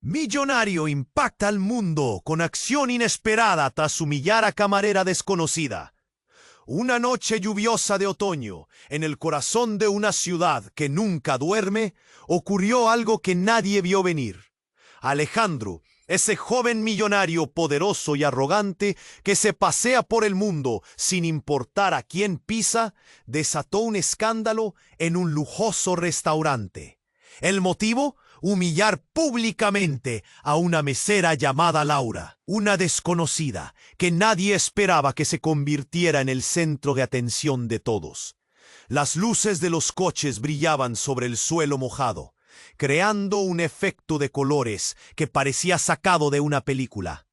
Millonario impacta al mundo con acción inesperada tras humillar a camarera desconocida. Una noche lluviosa de otoño, en el corazón de una ciudad que nunca duerme, ocurrió algo que nadie vio venir. Alejandro, ese joven millonario poderoso y arrogante que se pasea por el mundo sin importar a quién pisa, desató un escándalo en un lujoso restaurante. ¿El motivo? Humillar públicamente a una mesera llamada Laura, una desconocida que nadie esperaba que se convirtiera en el centro de atención de todos. Las luces de los coches brillaban sobre el suelo mojado, creando un efecto de colores que parecía sacado de una película.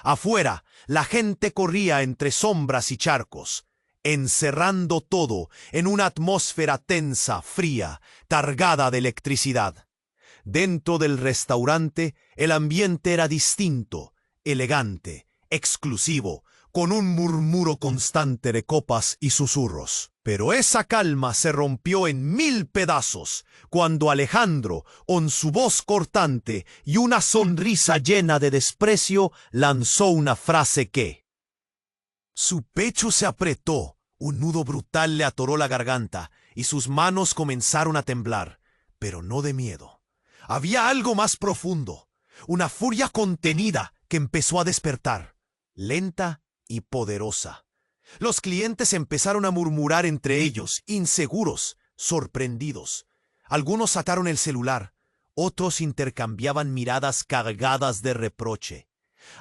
Afuera, la gente corría entre sombras y charcos, encerrando todo en una atmósfera tensa, fría, cargada de electricidad. Dentro del restaurante, el ambiente era distinto, elegante, exclusivo, con un murmuro constante de copas y susurros. Pero esa calma se rompió en 1000 pedazos cuando Alejandro, con su voz cortante y una sonrisa llena de desprecio, lanzó una frase que... Su pecho se apretó, un nudo brutal le atoró la garganta y sus manos comenzaron a temblar, pero no de miedo. Había algo más profundo, una furia contenida que empezó a despertar, lenta y poderosa. Los clientes empezaron a murmurar entre ellos, inseguros, sorprendidos. Algunos sacaron el celular, otros intercambiaban miradas cargadas de reproche.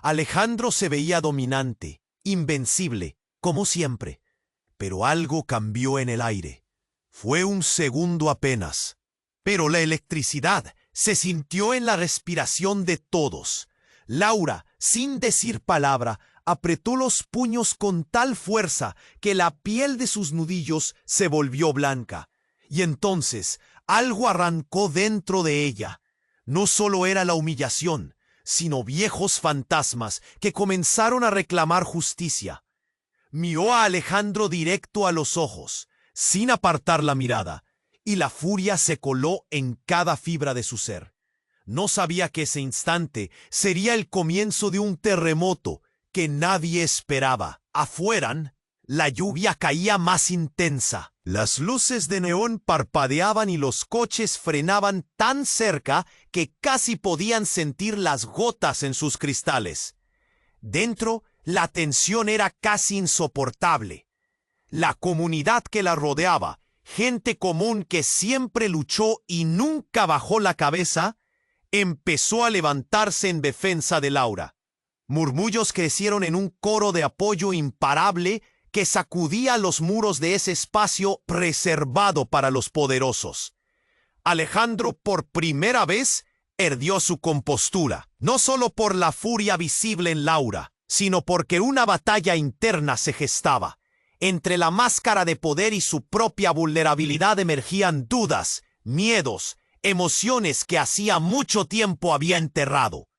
Alejandro se veía dominante, invencible, como siempre. Pero algo cambió en el aire. Fue un segundo apenas. Pero la electricidad se sintió en la respiración de todos. Laura, sin decir palabra, apretó los puños con tal fuerza que la piel de sus nudillos se volvió blanca. Y entonces algo arrancó dentro de ella. No solo era la humillación, sino viejos fantasmas que comenzaron a reclamar justicia. Miró a Alejandro directo a los ojos, sin apartar la mirada, y la furia se coló en cada fibra de su ser. No sabía que ese instante sería el comienzo de un terremoto que nadie esperaba. Afuera, la lluvia caía más intensa. Las luces de neón parpadeaban y los coches frenaban tan cerca que casi podían sentir las gotas en sus cristales. Dentro, la tensión era casi insoportable. La comunidad que la rodeaba, gente común que siempre luchó y nunca bajó la cabeza, empezó a levantarse en defensa de Laura. Murmullos crecieron en un coro de apoyo imparable que sacudía los muros de ese espacio reservado para los poderosos. Alejandro por primera vez perdió su compostura, no solo por la furia visible en Laura, sino porque una batalla interna se gestaba. Entre la máscara de poder y su propia vulnerabilidad emergían dudas, miedos, emociones que hacía mucho tiempo había enterrado.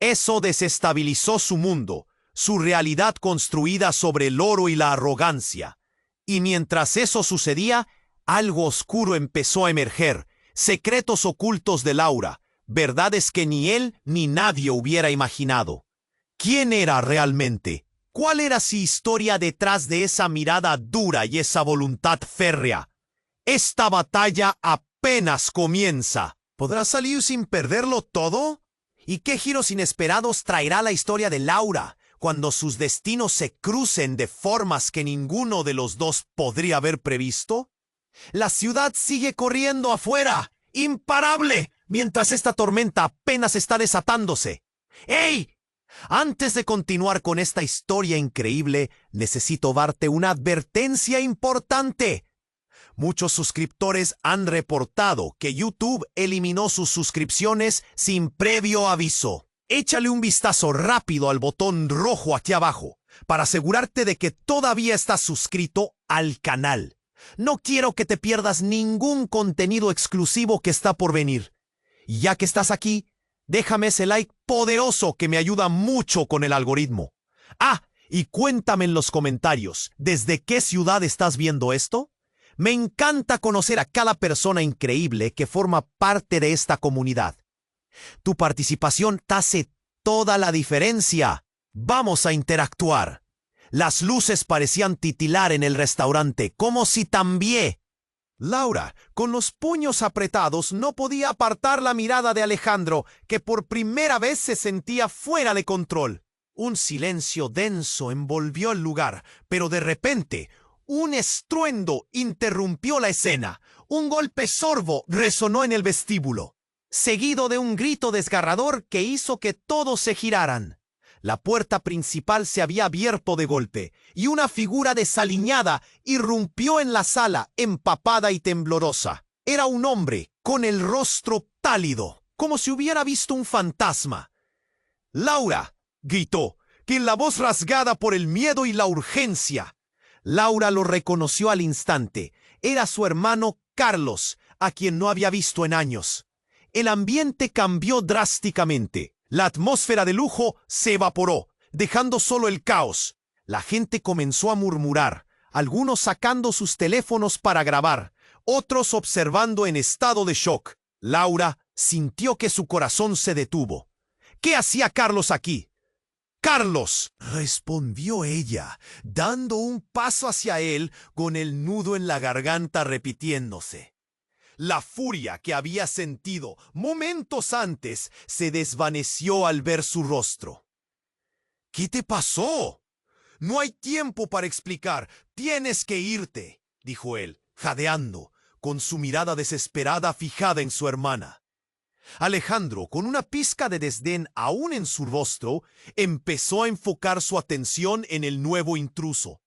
Eso desestabilizó su mundo, su realidad construida sobre el oro y la arrogancia. Y mientras eso sucedía, algo oscuro empezó a emerger, secretos ocultos de Laura, verdades que ni él ni nadie hubiera imaginado. ¿Quién era realmente? ¿Cuál era su historia detrás de esa mirada dura y esa voluntad férrea? Esta batalla apenas comienza. ¿Podrá salir sin perderlo todo? ¿Y qué giros inesperados traerá la historia de Laura cuando sus destinos se crucen de formas que ninguno de los dos podría haber previsto? La ciudad sigue corriendo afuera, imparable, mientras esta tormenta apenas está desatándose. ¡Ey! Antes de continuar con esta historia increíble, necesito darte una advertencia importante. Muchos suscriptores han reportado que YouTube eliminó sus suscripciones sin previo aviso. Échale un vistazo rápido al botón rojo aquí abajo para asegurarte de que todavía estás suscrito al canal. No quiero que te pierdas ningún contenido exclusivo que está por venir. Y ya que estás aquí, déjame ese like poderoso que me ayuda mucho con el algoritmo. Ah, y cuéntame en los comentarios, ¿desde qué ciudad estás viendo esto? Me encanta conocer a cada persona increíble que forma parte de esta comunidad. Tu participación hace toda la diferencia. Vamos a interactuar. Las luces parecían titilar en el restaurante, como si también. Laura, con los puños apretados, no podía apartar la mirada de Alejandro, que por primera vez se sentía fuera de control. Un silencio denso envolvió el lugar, pero de repente, un estruendo interrumpió la escena. Un golpe sordo resonó en el vestíbulo, seguido de un grito desgarrador que hizo que todos se giraran. La puerta principal se había abierto de golpe, y una figura desaliñada irrumpió en la sala, empapada y temblorosa. Era un hombre, con el rostro pálido, como si hubiera visto un fantasma. «¡Laura!», gritó, con la voz rasgada por el miedo y la urgencia. Laura lo reconoció al instante. Era su hermano Carlos, a quien no había visto en años. El ambiente cambió drásticamente. La atmósfera de lujo se evaporó, dejando solo el caos. La gente comenzó a murmurar, algunos sacando sus teléfonos para grabar, otros observando en estado de shock. Laura sintió que su corazón se detuvo. ¿Qué hacía Carlos aquí? «¡Carlos!», respondió ella, dando un paso hacia él con el nudo en la garganta repitiéndose. La furia que había sentido momentos antes se desvaneció al ver su rostro. «¿Qué te pasó? No hay tiempo para explicar. Tienes que irte», dijo él, jadeando, con su mirada desesperada fijada en su hermana. Alejandro, con una pizca de desdén aún en su rostro, empezó a enfocar su atención en el nuevo intruso.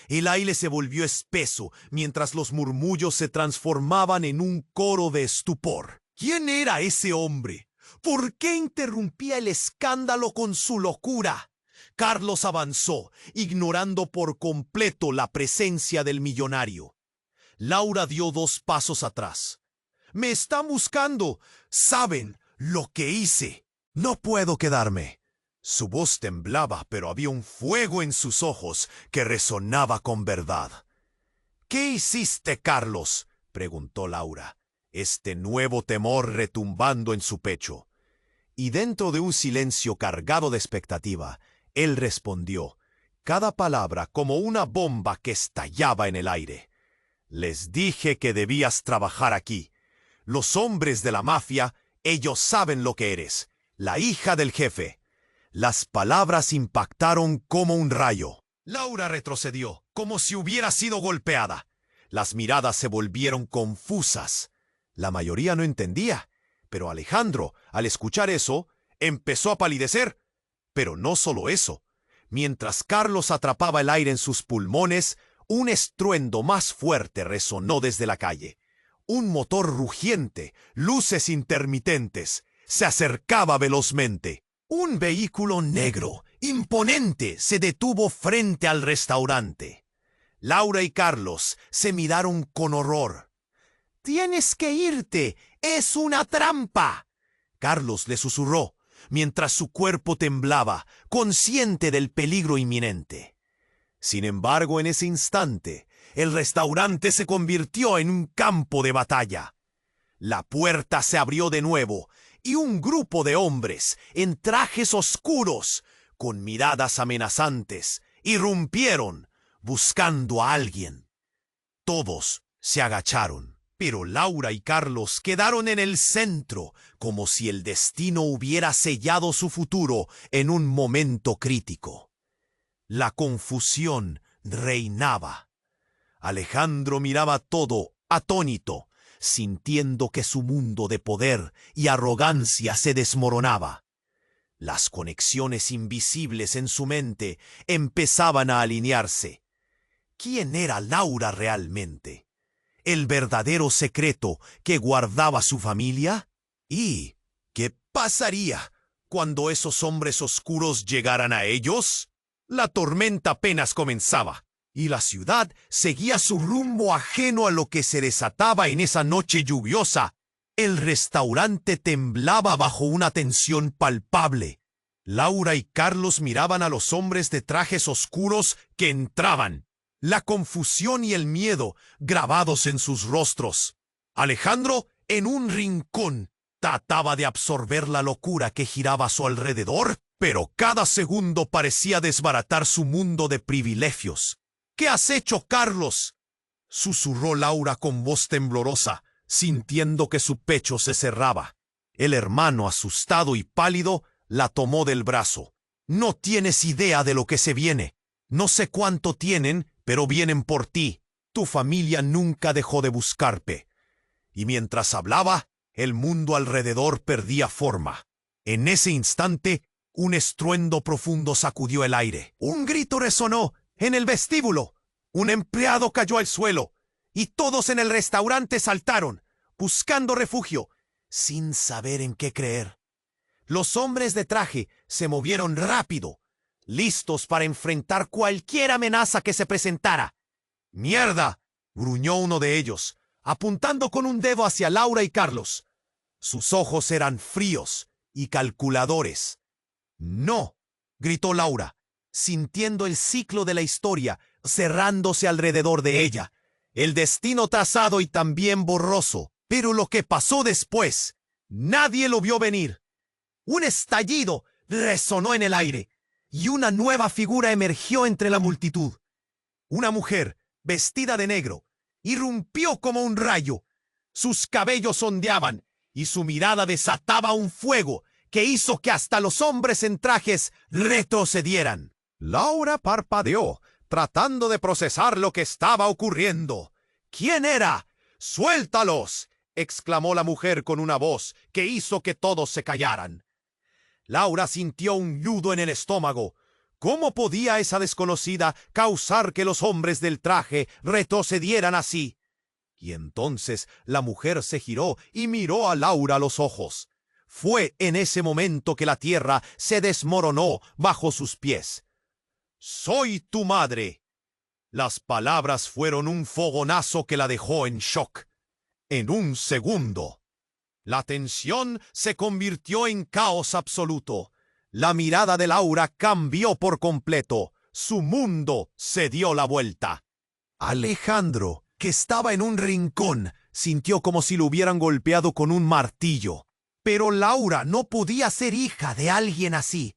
El aire se volvió espeso mientras los murmullos se transformaban en un coro de estupor. ¿Quién era ese hombre? ¿Por qué interrumpía el escándalo con su locura? Carlos avanzó, ignorando por completo la presencia del millonario. Laura dio 2 pasos atrás. «Me están buscando. Saben lo que hice. No puedo quedarme». Su voz temblaba, pero había un fuego en sus ojos que resonaba con verdad. «¿Qué hiciste, Carlos?», preguntó Laura, este nuevo temor retumbando en su pecho. Y dentro de un silencio cargado de expectativa, él respondió, cada palabra como una bomba que estallaba en el aire. «Les dije que debías trabajar aquí. Los hombres de la mafia, ellos saben lo que eres, la hija del jefe». Las palabras impactaron como un rayo. Laura retrocedió, como si hubiera sido golpeada. Las miradas se volvieron confusas. La mayoría no entendía, pero Alejandro, al escuchar eso, empezó a palidecer. Pero no solo eso. Mientras Carlos atrapaba el aire en sus pulmones, un estruendo más fuerte resonó desde la calle. Un motor rugiente, luces intermitentes, se acercaba velozmente. Un vehículo negro, imponente, se detuvo frente al restaurante. Laura y Carlos se miraron con horror. «Tienes que irte, es una trampa», Carlos le susurró, mientras su cuerpo temblaba, consciente del peligro inminente. Sin embargo, en ese instante, el restaurante se convirtió en un campo de batalla. La puerta se abrió de nuevo, y un grupo de hombres en trajes oscuros, con miradas amenazantes, irrumpieron, buscando a alguien. Todos se agacharon, pero Laura y Carlos quedaron en el centro, como si el destino hubiera sellado su futuro en un momento crítico. La confusión reinaba. Alejandro miraba todo, atónito, sintiendo que su mundo de poder y arrogancia se desmoronaba. Las conexiones invisibles en su mente empezaban a alinearse. ¿Quién era Laura realmente? ¿El verdadero secreto que guardaba su familia? ¿Y qué pasaría cuando esos hombres oscuros llegaran a ellos? La tormenta apenas comenzaba, y la ciudad seguía su rumbo ajeno a lo que se desataba en esa noche lluviosa. El restaurante temblaba bajo una tensión palpable. Laura y Carlos miraban a los hombres de trajes oscuros que entraban, la confusión y el miedo grabados en sus rostros. Alejandro en un rincón, Trataba de absorber la locura que giraba a su alrededor, pero cada segundo parecía desbaratar su mundo de privilegios. ¿Qué has hecho, Carlos?, susurró Laura con voz temblorosa, sintiendo que su pecho se cerraba. El hermano, asustado y pálido, la tomó del brazo. No tienes idea de lo que se viene. No sé cuánto tienen, pero vienen por ti. Tu familia nunca dejó de buscarte. Y mientras hablaba, el mundo alrededor perdía forma. En ese instante, un estruendo profundo sacudió el aire. Un grito resonó en el vestíbulo. Un empleado cayó al suelo, y todos en el restaurante saltaron, buscando refugio, sin saber en qué creer. Los hombres de traje se movieron rápido, listos para enfrentar cualquier amenaza que se presentara. ¡Mierda!, gruñó uno de ellos, apuntando con un dedo hacia Laura y Carlos. Sus ojos eran fríos y calculadores. ¡No!, gritó Laura, sintiendo el ciclo de la historia cerrándose alrededor de ella. El destino trazado y también borroso. Pero lo que pasó después, nadie lo vio venir. Un estallido resonó en el aire, y una nueva figura emergió entre la multitud. Una mujer, vestida de negro, irrumpió como un rayo. Sus cabellos ondeaban, y su mirada desataba un fuego que hizo que hasta los hombres en trajes retrocedieran. Laura parpadeó, tratando de procesar lo que estaba ocurriendo. ¿Quién era? ¡Suéltalos!, exclamó la mujer con una voz que hizo que todos se callaran. Laura sintió un nudo en el estómago. ¿Cómo podía esa desconocida causar que los hombres del traje retrocedieran así? Y entonces la mujer se giró y miró a Laura a los ojos. Fue en ese momento que la tierra se desmoronó bajo sus pies. «Soy tu madre». Las palabras fueron un fogonazo que la dejó en shock. En un segundo, la tensión se convirtió en caos absoluto. La mirada de Laura cambió por completo. Su mundo se dio la vuelta. Alejandro, que estaba en un rincón, sintió como si lo hubieran golpeado con un martillo. Pero Laura no podía ser hija de alguien así.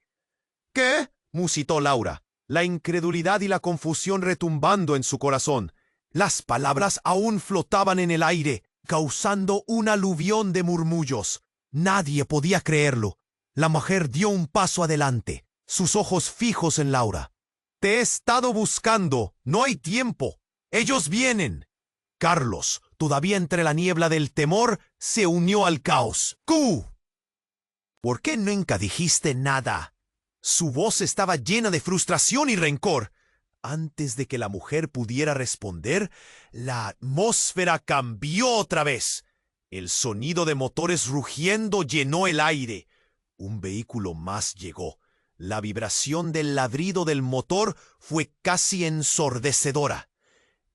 ¿Qué?, musitó Laura, la incredulidad y la confusión retumbando en su corazón. Las palabras aún flotaban en el aire, causando un aluvión de murmullos. Nadie podía creerlo. La mujer dio un paso adelante, sus ojos fijos en Laura. «Te he estado buscando. No hay tiempo. Ellos vienen». Carlos, todavía entre la niebla del temor, se unió al caos. «¡Q! ¿Por qué nunca dijiste nada?». Su voz estaba llena de frustración y rencor. Antes de que la mujer pudiera responder, la atmósfera cambió otra vez. El sonido de motores rugiendo llenó el aire. Un vehículo más llegó. La vibración del ladrido del motor fue casi ensordecedora.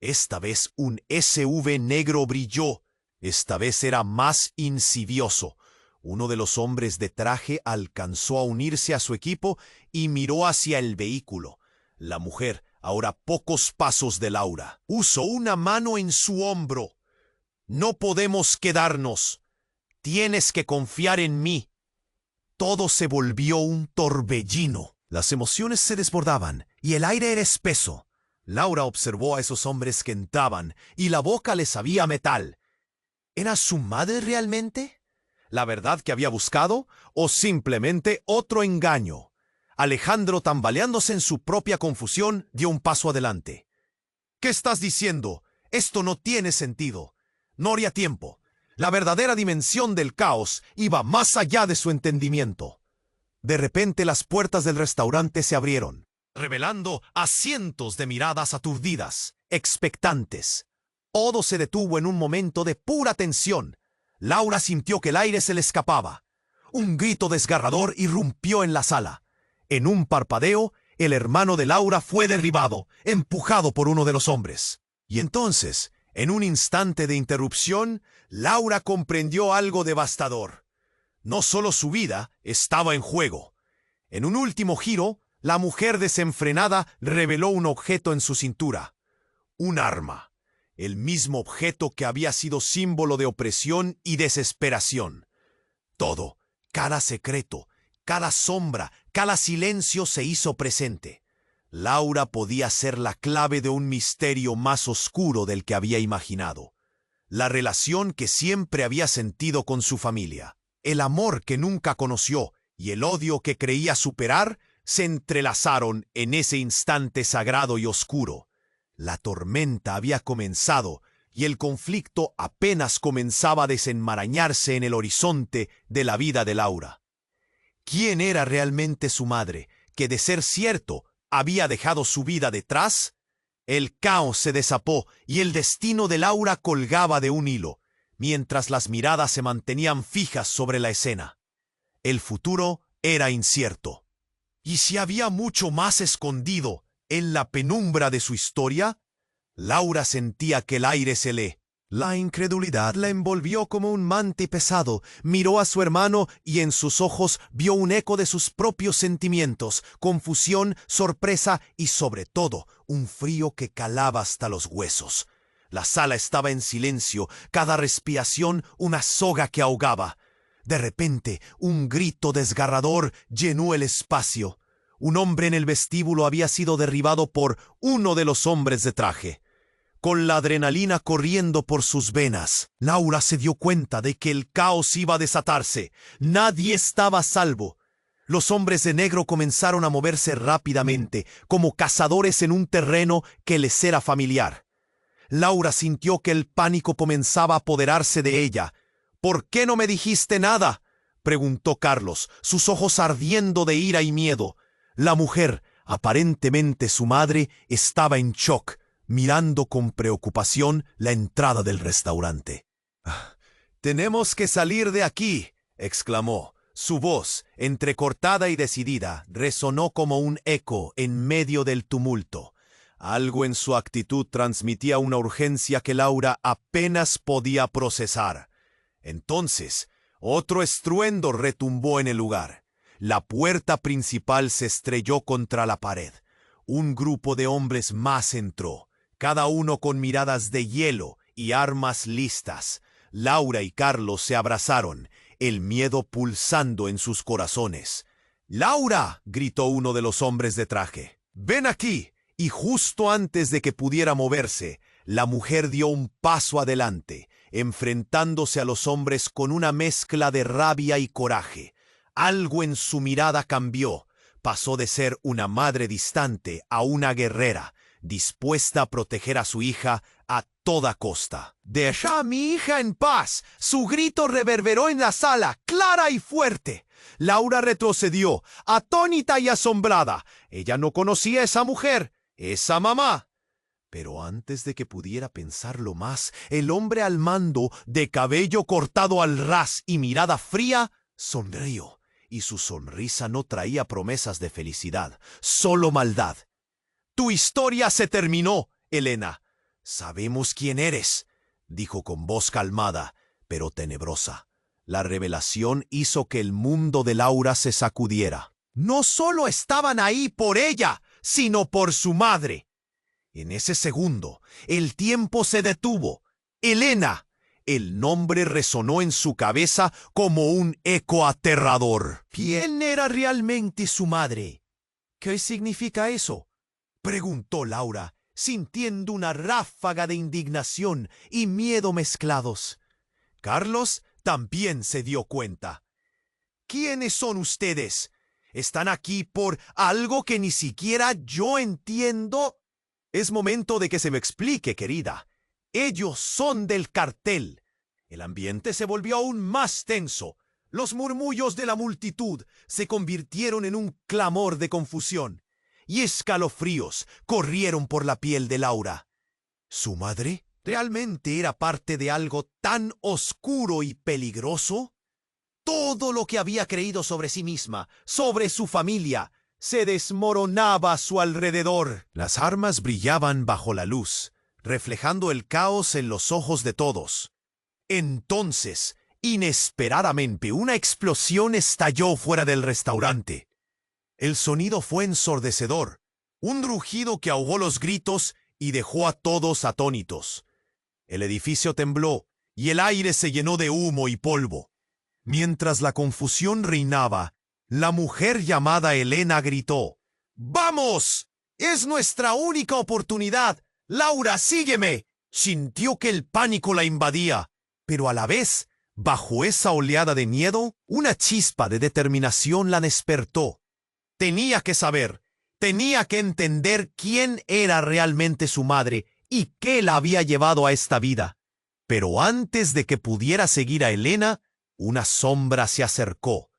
Esta vez un SUV negro brilló. Esta vez era más insidioso. Uno de los hombres de traje alcanzó a unirse a su equipo y miró hacia el vehículo. La mujer, ahora pocos pasos de Laura, puso una mano en su hombro. «No podemos quedarnos. Tienes que confiar en mí». Todo se volvió un torbellino. Las emociones se desbordaban y el aire era espeso. Laura observó a esos hombres que entraban y la boca les sabía a metal. ¿Era su madre realmente? ¿La verdad que había buscado? ¿O simplemente otro engaño? Alejandro, tambaleándose en su propia confusión, dio un paso adelante. «¿Qué estás diciendo? Esto no tiene sentido. No haría tiempo». La verdadera dimensión del caos iba más allá de su entendimiento. De repente las puertas del restaurante se abrieron, revelando a cientos de miradas aturdidas, expectantes. Todo se detuvo en un momento de pura tensión. Laura sintió que el aire se le escapaba. Un grito desgarrador irrumpió en la sala. En un parpadeo, el hermano de Laura fue derribado, empujado por uno de los hombres. Y entonces, en un instante de interrupción, Laura comprendió algo devastador. No solo su vida estaba en juego. En un último giro, la mujer desenfrenada reveló un objeto en su cintura. Un arma. El mismo objeto que había sido símbolo de opresión y desesperación. Todo, cada secreto, cada sombra, cada silencio se hizo presente. Laura podía ser la clave de un misterio más oscuro del que había imaginado. La relación que siempre había sentido con su familia, el amor que nunca conoció y el odio que creía superar, se entrelazaron en ese instante sagrado y oscuro. La tormenta había comenzado y el conflicto apenas comenzaba a desenmarañarse en el horizonte de la vida de Laura. ¿Quién era realmente su madre, que de ser cierto había dejado su vida detrás? El caos se desapó y el destino de Laura colgaba de un hilo, mientras las miradas se mantenían fijas sobre la escena. El futuro era incierto. ¿Y si había mucho más escondido en la penumbra de su historia? Laura sentía que el aire se le... La incredulidad la envolvió como un manto pesado. Miró a su hermano y en sus ojos vio un eco de sus propios sentimientos, confusión, sorpresa y sobre todo un frío que calaba hasta los huesos. La sala estaba en silencio, cada respiración una soga que ahogaba. De repente, un grito desgarrador llenó el espacio. Un hombre en el vestíbulo había sido derribado por uno de los hombres de traje. Con la adrenalina corriendo por sus venas, Laura se dio cuenta de que el caos iba a desatarse. Nadie estaba a salvo. Los hombres de negro comenzaron a moverse rápidamente, como cazadores en un terreno que les era familiar. Laura sintió que el pánico comenzaba a apoderarse de ella. «¿Por qué no me dijiste nada?», preguntó Carlos, sus ojos ardiendo de ira y miedo. La mujer, aparentemente su madre, estaba en shock, mirando con preocupación la entrada del restaurante. «Tenemos que salir de aquí», exclamó. Su voz, entrecortada y decidida, resonó como un eco en medio del tumulto. Algo en su actitud transmitía una urgencia que Laura apenas podía procesar. Entonces, otro estruendo retumbó en el lugar. La puerta principal se estrelló contra la pared. Un grupo de hombres más entró, cada uno con miradas de hielo y armas listas. Laura y Carlos se abrazaron, el miedo pulsando en sus corazones. «¡Laura!», gritó uno de los hombres de traje. «¡Ven aquí!». Y justo antes de que pudiera moverse, la mujer dio un paso adelante, enfrentándose a los hombres con una mezcla de rabia y coraje. Algo en su mirada cambió. Pasó de ser una madre distante a una guerrera, dispuesta a proteger a su hija a toda costa. «¡Deja a mi hija en paz!», su grito reverberó en la sala, clara y fuerte. Laura retrocedió, atónita y asombrada. Ella no conocía a esa mujer, esa mamá. Pero antes de que pudiera pensarlo más, el hombre al mando, de cabello cortado al ras y mirada fría, sonrió, y su sonrisa no traía promesas de felicidad, solo maldad. «Tu historia se terminó, Elena. Sabemos quién eres», dijo con voz calmada, pero tenebrosa. La revelación hizo que el mundo de Laura se sacudiera. No solo estaban ahí por ella, sino por su madre. En ese segundo, el tiempo se detuvo. Elena. El nombre resonó en su cabeza como un eco aterrador. ¿Quién era realmente su madre? ¿Qué significa eso?, preguntó Laura, sintiendo una ráfaga de indignación y miedo mezclados. Carlos también se dio cuenta. «¿Quiénes son ustedes? ¿Están aquí por algo que ni siquiera yo entiendo?» «Es momento de que se me explique, querida. Ellos son del cartel». El ambiente se volvió aún más tenso. Los murmullos de la multitud se convirtieron en un clamor de confusión, y escalofríos corrieron por la piel de Laura. ¿Su madre realmente era parte de algo tan oscuro y peligroso? Todo lo que había creído sobre sí misma, sobre su familia, se desmoronaba a su alrededor. Las armas brillaban bajo la luz, reflejando el caos en los ojos de todos. Entonces, inesperadamente, una explosión estalló fuera del restaurante. El sonido fue ensordecedor, un rugido que ahogó los gritos y dejó a todos atónitos. El edificio tembló y el aire se llenó de humo y polvo. Mientras la confusión reinaba, la mujer llamada Helena gritó: ¡Vamos! ¡Es nuestra única oportunidad! ¡Laura, sígueme! Sintió que el pánico la invadía, pero a la vez, bajo esa oleada de miedo, una chispa de determinación la despertó. Tenía que saber, tenía que entender quién era realmente su madre y qué la había llevado a esta vida. Pero antes de que pudiera seguir a Helena, una sombra se acercó.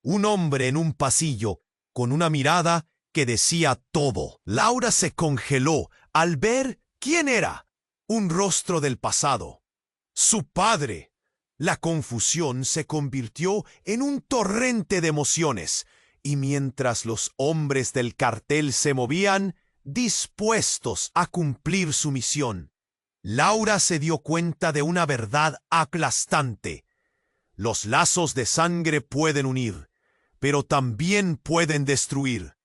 Un hombre en un pasillo, con una mirada que decía todo. Laura se congeló al ver quién era. Un rostro del pasado. Su padre. La confusión se convirtió en un torrente de emociones, y mientras los hombres del cartel se movían, dispuestos a cumplir su misión, Laura se dio cuenta de una verdad aplastante. Los lazos de sangre pueden unir, pero también pueden destruir.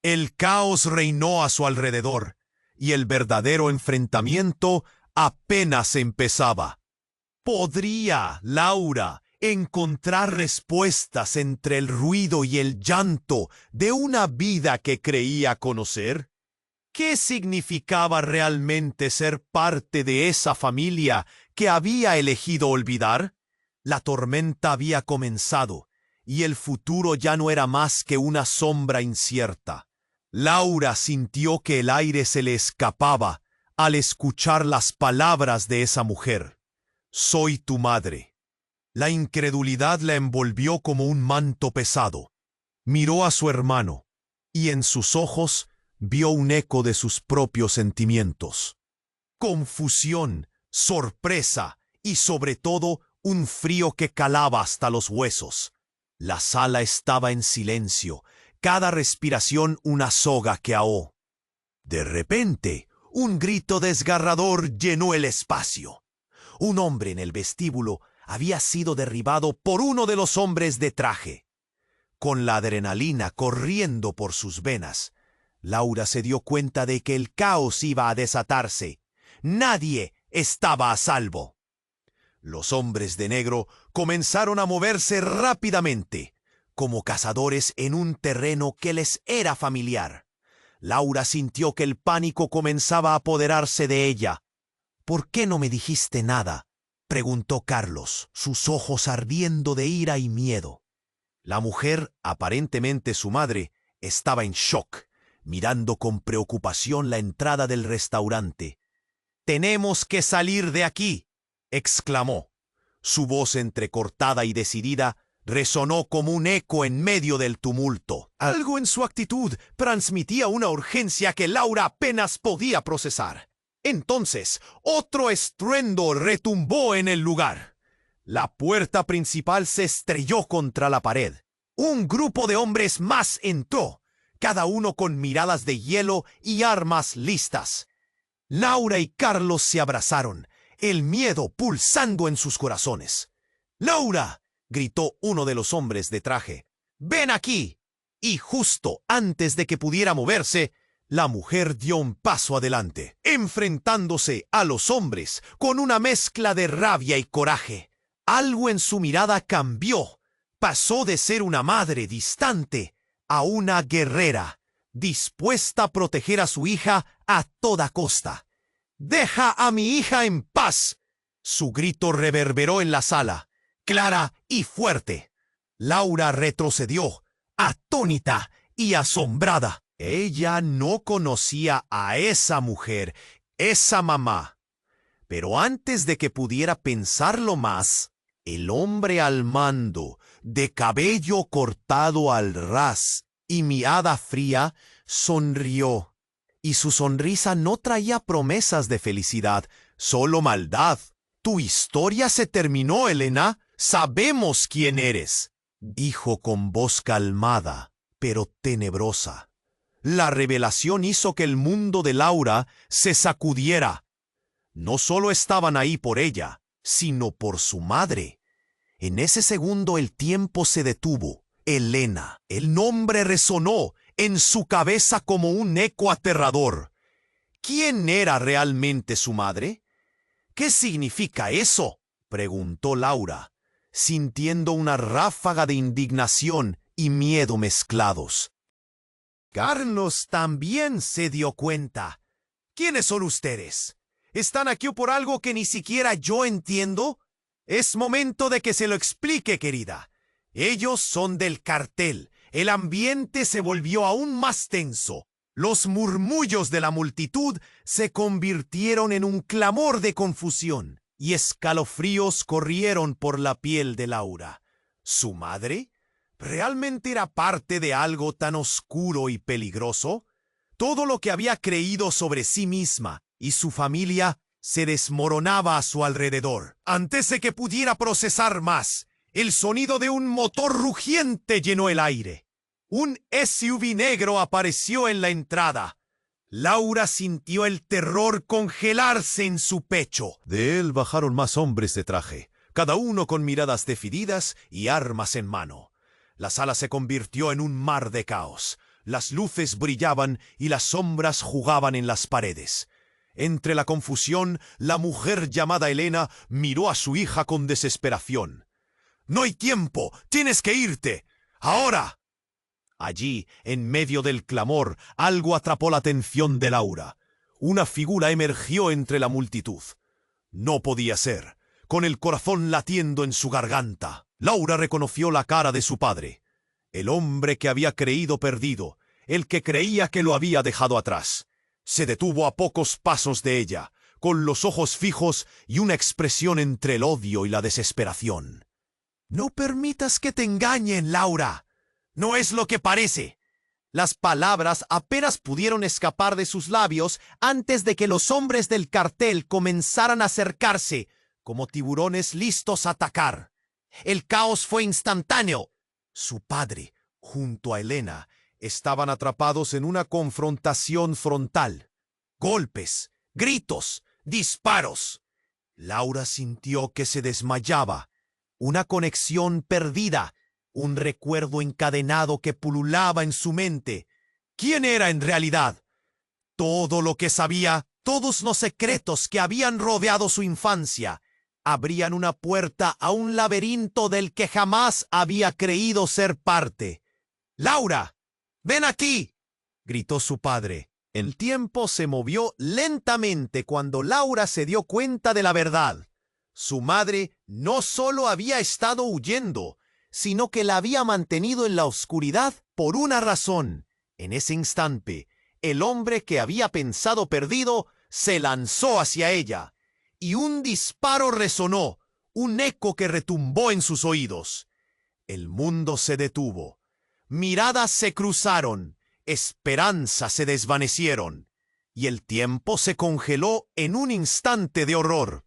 El caos reinó a su alrededor, y el verdadero enfrentamiento apenas empezaba. ¿Podría Laura encontrar respuestas entre el ruido y el llanto de una vida que creía conocer? ¿Qué significaba realmente ser parte de esa familia que había elegido olvidar? La tormenta había comenzado, y el futuro ya no era más que una sombra incierta. Laura sintió que el aire se le escapaba al escuchar las palabras de esa mujer. Soy tu madre. La incredulidad la envolvió como un manto pesado. Miró a su hermano, y en sus ojos vio un eco de sus propios sentimientos. Confusión, sorpresa y sobre todo un frío que calaba hasta los huesos. La sala estaba en silencio, cada respiración una soga que ahogó. De repente, un grito desgarrador llenó el espacio. Un hombre en el vestíbulo había sido derribado por uno de los hombres de traje. Con la adrenalina corriendo por sus venas, Laura se dio cuenta de que el caos iba a desatarse. Nadie estaba a salvo. Los hombres de negro comenzaron a moverse rápidamente, como cazadores en un terreno que les era familiar. Laura sintió que el pánico comenzaba a apoderarse de ella. ¿Por qué no me dijiste nada?, preguntó Carlos, sus ojos ardiendo de ira y miedo. La mujer, aparentemente su madre, estaba en shock, mirando con preocupación la entrada del restaurante. «Tenemos que salir de aquí», exclamó. Su voz entrecortada y decidida resonó como un eco en medio del tumulto. Algo en su actitud transmitía una urgencia que Laura apenas podía procesar. Entonces, otro estruendo retumbó en el lugar. La puerta principal se estrelló contra la pared. Un grupo de hombres más entró, cada uno con miradas de hielo y armas listas. Laura y Carlos se abrazaron, el miedo pulsando en sus corazones. «¡Laura!», gritó uno de los hombres de traje. «¡Ven aquí!». Y justo antes de que pudiera moverse, la mujer dio un paso adelante, enfrentándose a los hombres con una mezcla de rabia y coraje. Algo en su mirada cambió. Pasó de ser una madre distante a una guerrera, dispuesta a proteger a su hija a toda costa. «¡Deja a mi hija en paz!». Su grito reverberó en la sala, clara y fuerte. Laura retrocedió, atónita y asombrada. Ella no conocía a esa mujer, esa mamá. Pero antes de que pudiera pensarlo más, el hombre al mando, de cabello cortado al ras y mirada fría, sonrió. Y su sonrisa no traía promesas de felicidad, solo maldad. «Tu historia se terminó, Helena. Sabemos quién eres», dijo con voz calmada, pero tenebrosa. La revelación hizo que el mundo de Laura se sacudiera. No solo estaban ahí por ella, sino por su madre. En ese segundo el tiempo se detuvo. Helena, el nombre resonó en su cabeza como un eco aterrador. ¿Quién era realmente su madre? «¿Qué significa eso?», preguntó Laura. sintiendo una ráfaga de indignación y miedo mezclados. Carlos también se dio cuenta. ¿Quiénes son ustedes? ¿Están aquí por algo que ni siquiera yo entiendo? Es momento de que se lo explique, querida. Ellos son del cartel. El ambiente se volvió aún más tenso. Los murmullos de la multitud se convirtieron en un clamor de confusión, y escalofríos corrieron por la piel de Laura. ¿Su madre? ¿Realmente era parte de algo tan oscuro y peligroso? Todo lo que había creído sobre sí misma y su familia se desmoronaba a su alrededor. Antes de que pudiera procesar más, el sonido de un motor rugiente llenó el aire. Un SUV negro apareció en la entrada. Laura sintió el terror congelarse en su pecho. De él bajaron más hombres de traje, cada uno con miradas decididas y armas en mano. La sala se convirtió en un mar de caos. Las luces brillaban y las sombras jugaban en las paredes. Entre la confusión, la mujer llamada Elena miró a su hija con desesperación. «¡No hay tiempo! ¡Tienes que irte! ¡Ahora!» Allí, en medio del clamor, algo atrapó la atención de Laura. Una figura emergió entre la multitud. No podía ser. Con el corazón latiendo en su garganta, Laura reconoció la cara de su padre. El hombre que había creído perdido, el que creía que lo había dejado atrás. Se detuvo a pocos pasos de ella, con los ojos fijos y una expresión entre el odio y la desesperación. «No permitas que te engañen, Laura. No es lo que parece». Las palabras apenas pudieron escapar de sus labios antes de que los hombres del cartel comenzaran a acercarse, como tiburones listos a atacar. El caos fue instantáneo. Su padre, junto a Elena, estaban atrapados en una confrontación frontal. Golpes, gritos, disparos. Laura sintió que se desmayaba. Una conexión perdida, un recuerdo encadenado que pululaba en su mente. ¿Quién era en realidad? Todo lo que sabía, todos los secretos que habían rodeado su infancia, abrían una puerta a un laberinto del que jamás había creído ser parte. «¡Laura! ¡Ven aquí!», gritó su padre. El tiempo se movió lentamente cuando Laura se dio cuenta de la verdad. Su madre no solo había estado huyendo, sino que la había mantenido en la oscuridad por una razón. En ese instante, el hombre que había pensado perdido se lanzó hacia ella, y un disparo resonó, un eco que retumbó en sus oídos. El mundo se detuvo. Miradas se cruzaron, esperanzas se desvanecieron, y el tiempo se congeló en un instante de horror.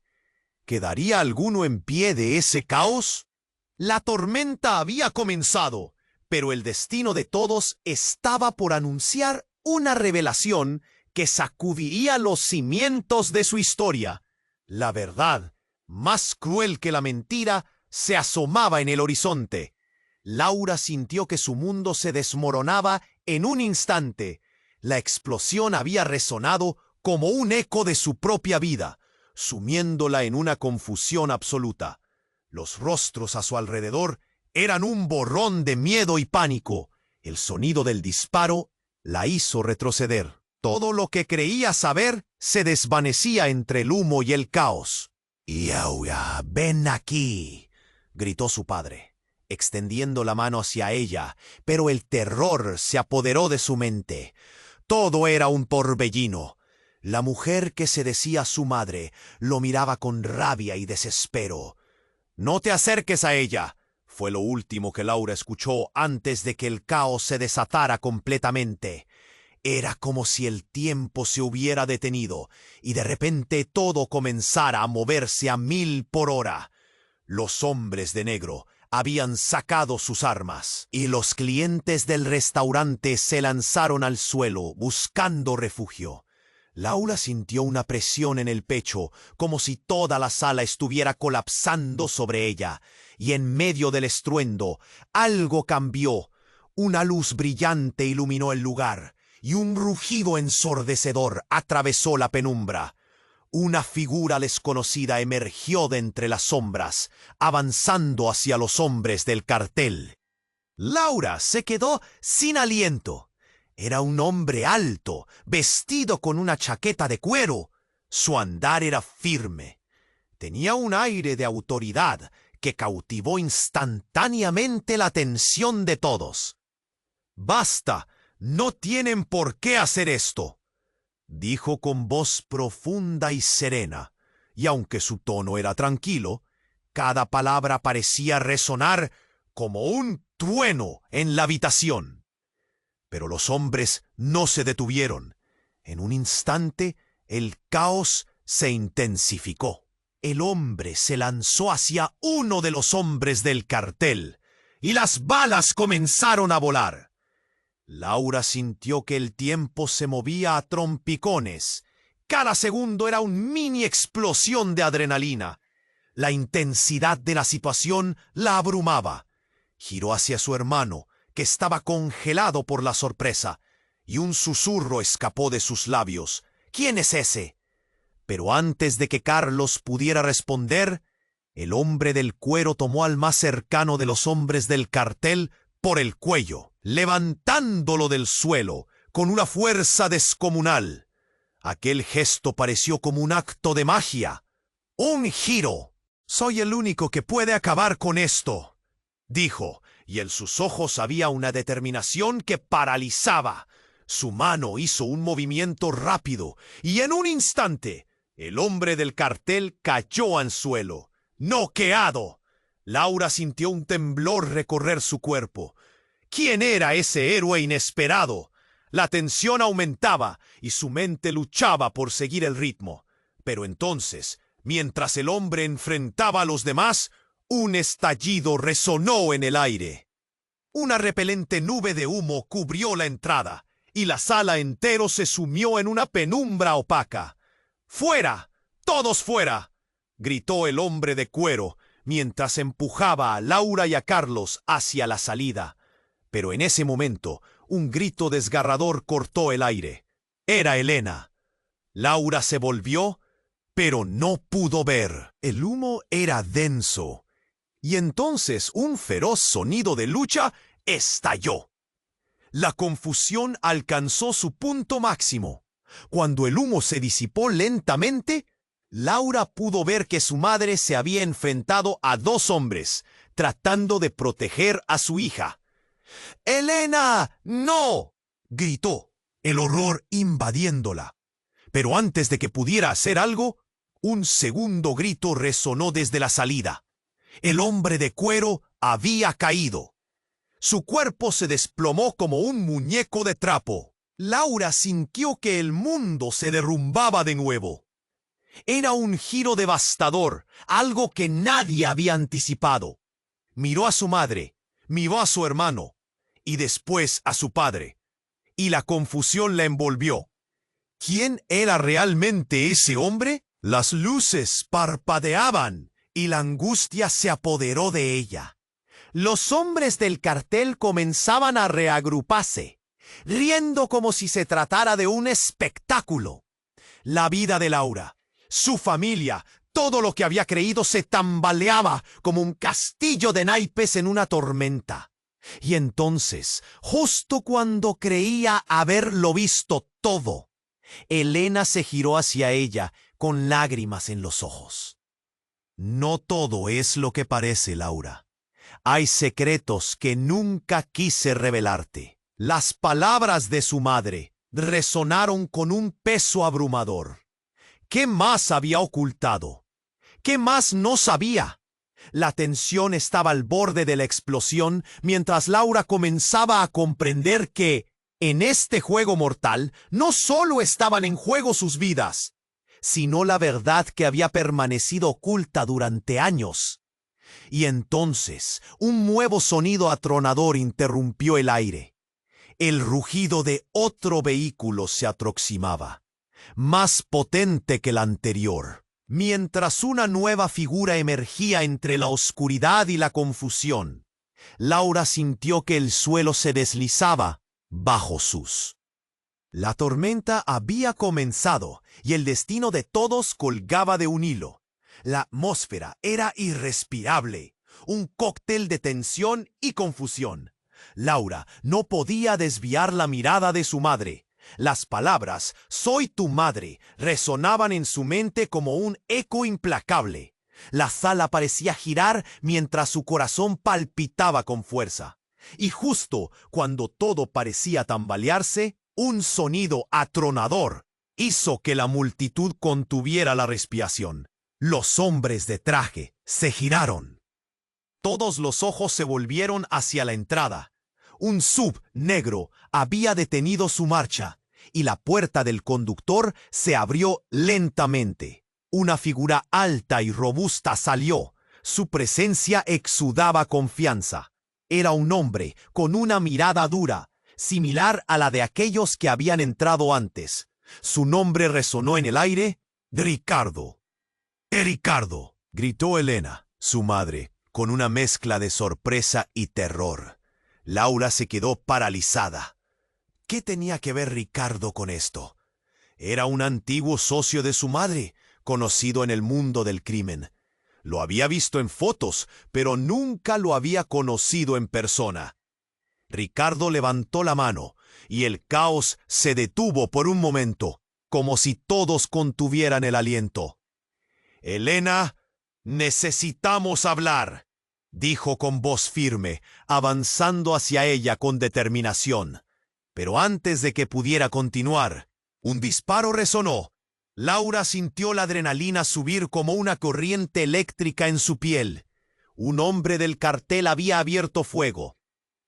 ¿Quedaría alguno en pie de ese caos? La tormenta había comenzado, pero el destino de todos estaba por anunciar una revelación que sacudiría los cimientos de su historia. La verdad, más cruel que la mentira, se asomaba en el horizonte. Laura sintió que su mundo se desmoronaba en un instante. La explosión había resonado como un eco de su propia vida, sumiéndola en una confusión absoluta. Los rostros a su alrededor eran un borrón de miedo y pánico. El sonido del disparo la hizo retroceder. Todo lo que creía saber se desvanecía entre el humo y el caos. «Laura, ven aquí», gritó su padre, extendiendo la mano hacia ella, pero el terror se apoderó de su mente. Todo era un torbellino. La mujer que se decía su madre lo miraba con rabia y desespero. «No te acerques a ella», fue lo último que Laura escuchó antes de que el caos se desatara completamente. Era como si el tiempo se hubiera detenido y de repente todo comenzara a moverse a 1000 por hora. Los hombres de negro habían sacado sus armas y los clientes del restaurante se lanzaron al suelo buscando refugio. Laura sintió una presión en el pecho, como si toda la sala estuviera colapsando sobre ella, y en medio del estruendo, algo cambió. Una luz brillante iluminó el lugar, y un rugido ensordecedor atravesó la penumbra. una figura desconocida emergió de entre las sombras, avanzando hacia los hombres del cartel. Laura se quedó sin aliento. Era un hombre alto, vestido con una chaqueta de cuero. Su andar era firme. Tenía un aire de autoridad que cautivó instantáneamente la atención de todos. «Basta, no tienen por qué hacer esto», dijo con voz profunda y serena, y aunque su tono era tranquilo, cada palabra parecía resonar como un trueno en la habitación. Pero los hombres no se detuvieron. En un instante, el caos se intensificó. El hombre se lanzó hacia uno de los hombres del cartel, y las balas comenzaron a volar. Laura sintió que el tiempo se movía a trompicones. Cada segundo era una mini explosión de adrenalina. La intensidad de la situación la abrumaba. Giró hacia su hermano, que estaba congelado por la sorpresa, y un susurro escapó de sus labios. «¿Quién es ese?». Pero antes de que Carlos pudiera responder, el hombre del cuero tomó al más cercano de los hombres del cartel por el cuello, levantándolo del suelo con una fuerza descomunal. Aquel gesto pareció como un acto de magia. ¡Un giro! «Soy el único que puede acabar con esto», dijo, y en sus ojos había una determinación que paralizaba. Su mano hizo un movimiento rápido, y en un instante, el hombre del cartel cayó al suelo, noqueado. Laura sintió un temblor recorrer su cuerpo. ¿Quién era ese héroe inesperado? La tensión aumentaba y su mente luchaba por seguir el ritmo. Pero entonces, mientras el hombre enfrentaba a los demás, un estallido resonó en el aire. Una repelente nube de humo cubrió la entrada, y la sala entero se sumió en una penumbra opaca. «¡Fuera! ¡Todos fuera!», gritó el hombre de cuero, mientras empujaba a Laura y a Carlos hacia la salida. Pero en ese momento, un grito desgarrador cortó el aire. Era Elena. Laura se volvió, pero no pudo ver. El humo era denso. Y entonces un feroz sonido de lucha estalló. La confusión alcanzó su punto máximo. Cuando el humo se disipó lentamente, Laura pudo ver que su madre se había enfrentado a dos hombres, tratando de proteger a su hija. «¡Elena, no!», gritó, el horror invadiéndola. Pero antes de que pudiera hacer algo, un segundo grito resonó desde la salida. El hombre de cuero había caído. Su cuerpo se desplomó como un muñeco de trapo. Laura sintió que el mundo se derrumbaba de nuevo. Era un giro devastador, algo que nadie había anticipado. Miró a su madre, miró a su hermano, y después a su padre, y la confusión la envolvió. ¿Quién era realmente ese hombre? Las luces parpadeaban, y la angustia se apoderó de ella. Los hombres del cartel comenzaban a reagruparse, riendo como si se tratara de un espectáculo. La vida de Laura, su familia, todo lo que había creído se tambaleaba como un castillo de naipes en una tormenta. Y entonces, justo cuando creía haberlo visto todo, Elena se giró hacia ella con lágrimas en los ojos. «No todo es lo que parece, Laura. Hay secretos que nunca quise revelarte». Las palabras de su madre resonaron con un peso abrumador. ¿Qué más había ocultado? ¿Qué más no sabía? La tensión estaba al borde de la explosión mientras Laura comenzaba a comprender que, en este juego mortal, no solo estaban en juego sus vidas, sino la verdad que había permanecido oculta durante años. Y entonces, un nuevo sonido atronador interrumpió el aire. El rugido de otro vehículo se aproximaba, más potente que el anterior. Mientras una nueva figura emergía entre la oscuridad y la confusión, Laura sintió que el suelo se deslizaba bajo sus La tormenta había comenzado y el destino de todos colgaba de un hilo. La atmósfera era irrespirable, un cóctel de tensión y confusión. Laura no podía desviar la mirada de su madre. Las palabras «soy tu madre» resonaban en su mente como un eco implacable. La sala parecía girar mientras su corazón palpitaba con fuerza. Y justo cuando todo parecía tambalearse, un sonido atronador hizo que la multitud contuviera la respiración. Los hombres de traje se giraron. Todos los ojos se volvieron hacia la entrada. Un sub negro había detenido su marcha y la puerta del conductor se abrió lentamente. Una figura alta y robusta salió. Su presencia exudaba confianza. Era un hombre con una mirada dura, similar a la de aquellos que habían entrado antes. Su nombre resonó en el aire: Ricardo. «Ricardo», gritó Elena, su madre, con una mezcla de sorpresa y terror. Laura se quedó paralizada. ¿Qué tenía que ver Ricardo con esto? Era un antiguo socio de su madre, conocido en el mundo del crimen. Lo había visto en fotos, pero nunca lo había conocido en persona. Ricardo levantó la mano, y el caos se detuvo por un momento, como si todos contuvieran el aliento. «Elena, necesitamos hablar», dijo con voz firme, avanzando hacia ella con determinación. Pero antes de que pudiera continuar, un disparo resonó. Laura sintió la adrenalina subir como una corriente eléctrica en su piel. Un hombre del cartel había abierto fuego.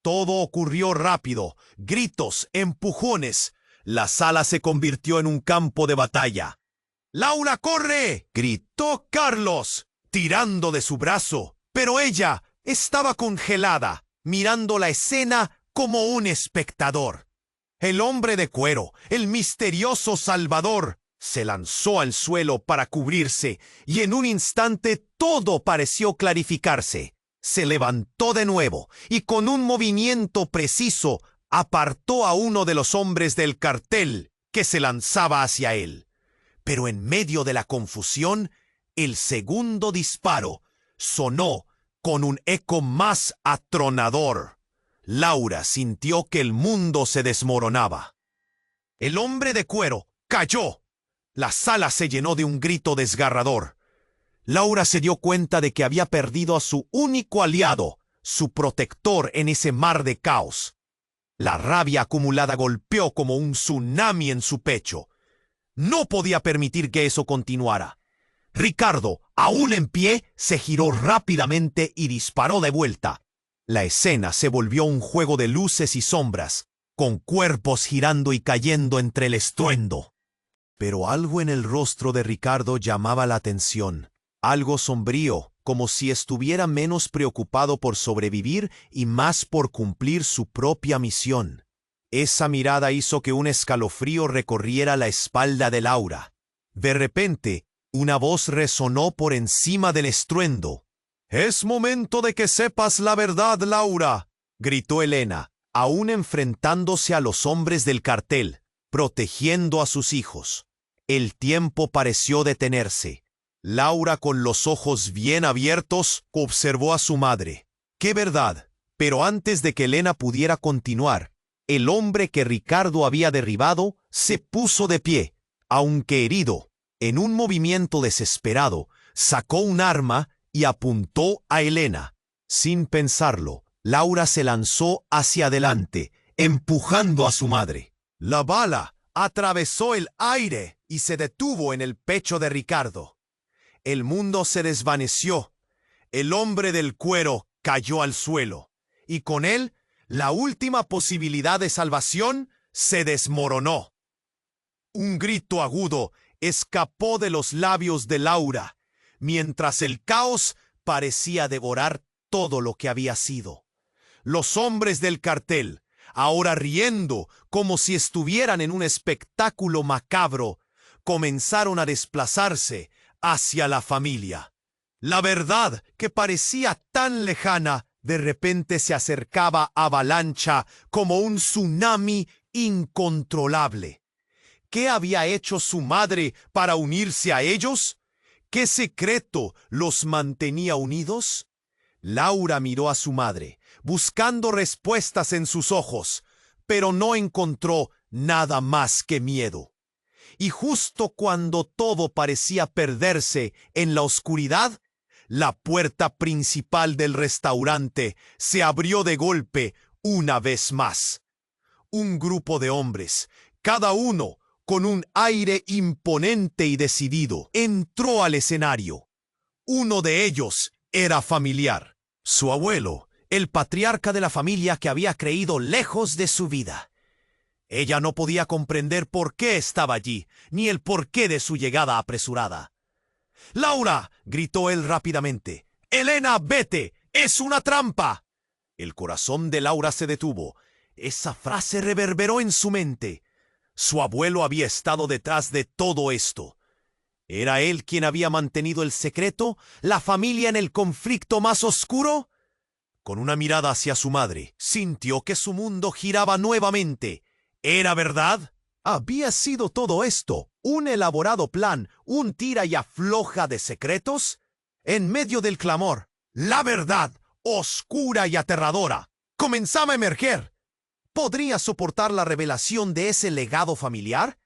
Todo ocurrió rápido, gritos, empujones. La sala se convirtió en un campo de batalla. «¡Laura, corre!», gritó Carlos, tirando de su brazo. Pero ella estaba congelada, mirando la escena como un espectador. El hombre de cuero, el misterioso Salvador, se lanzó al suelo para cubrirse y en un instante todo pareció clarificarse. Se levantó de nuevo y con un movimiento preciso apartó a uno de los hombres del cartel que se lanzaba hacia él. Pero en medio de la confusión, el segundo disparo sonó con un eco más atronador. Laura sintió que el mundo se desmoronaba. El hombre de cuero cayó. La sala se llenó de un grito desgarrador. Laura se dio cuenta de que había perdido a su único aliado, su protector en ese mar de caos. La rabia acumulada golpeó como un tsunami en su pecho. No podía permitir que eso continuara. Ricardo, aún en pie, se giró rápidamente y disparó de vuelta. La escena se volvió un juego de luces y sombras, con cuerpos girando y cayendo entre el estruendo. Pero algo en el rostro de Ricardo llamaba la atención. Algo sombrío, como si estuviera menos preocupado por sobrevivir y más por cumplir su propia misión. Esa mirada hizo que un escalofrío recorriera la espalda de Laura. De repente, una voz resonó por encima del estruendo. «Es momento de que sepas la verdad, Laura», gritó Elena, aún enfrentándose a los hombres del cartel, protegiendo a sus hijos. El tiempo pareció detenerse. Laura, con los ojos bien abiertos, observó a su madre. ¡Qué verdad! Pero antes de que Elena pudiera continuar, el hombre que Ricardo había derribado se puso de pie, aunque herido. En un movimiento desesperado, sacó un arma y apuntó a Elena. Sin pensarlo, Laura se lanzó hacia adelante, empujando a su madre. La bala atravesó el aire y se detuvo en el pecho de Ricardo. El mundo se desvaneció. El hombre del cuero cayó al suelo, y con él, la última posibilidad de salvación se desmoronó. Un grito agudo escapó de los labios de Laura, mientras el caos parecía devorar todo lo que había sido. Los hombres del cartel, ahora riendo como si estuvieran en un espectáculo macabro, comenzaron a desplazarse hacia la familia. La verdad, que parecía tan lejana, de repente se acercaba avalancha como un tsunami incontrolable. ¿Qué había hecho su madre para unirse a ellos? ¿Qué secreto los mantenía unidos? Laura miró a su madre, buscando respuestas en sus ojos, pero no encontró nada más que miedo. Y justo cuando todo parecía perderse en la oscuridad, la puerta principal del restaurante se abrió de golpe una vez más. Un grupo de hombres, cada uno con un aire imponente y decidido, entró al escenario. Uno de ellos era familiar. Su abuelo, el patriarca de la familia que había creído lejos de su vida. Ella no podía comprender por qué estaba allí, ni el porqué de su llegada apresurada. «¡Laura!», gritó él rápidamente. «¡Elena, vete! ¡Es una trampa!». El corazón de Laura se detuvo. Esa frase reverberó en su mente. Su abuelo había estado detrás de todo esto. ¿Era él quien había mantenido el secreto, la familia en el conflicto más oscuro? Con una mirada hacia su madre, sintió que su mundo giraba nuevamente. ¿Era verdad? ¿Había sido todo esto un elaborado plan, un tira y afloja de secretos? En medio del clamor, la verdad, oscura y aterradora, comenzaba a emerger. ¿Podría soportar la revelación de ese legado familiar?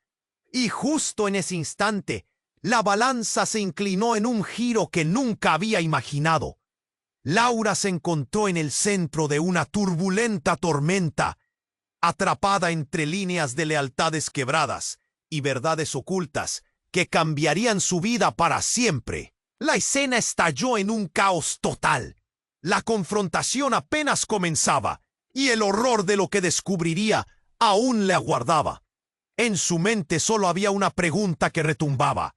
Y justo en ese instante, la balanza se inclinó en un giro que nunca había imaginado. Laura se encontró en el centro de una turbulenta tormenta, atrapada entre líneas de lealtades quebradas y verdades ocultas que cambiarían su vida para siempre. La escena estalló en un caos total. La confrontación apenas comenzaba y el horror de lo que descubriría aún le aguardaba. En su mente solo había una pregunta que retumbaba.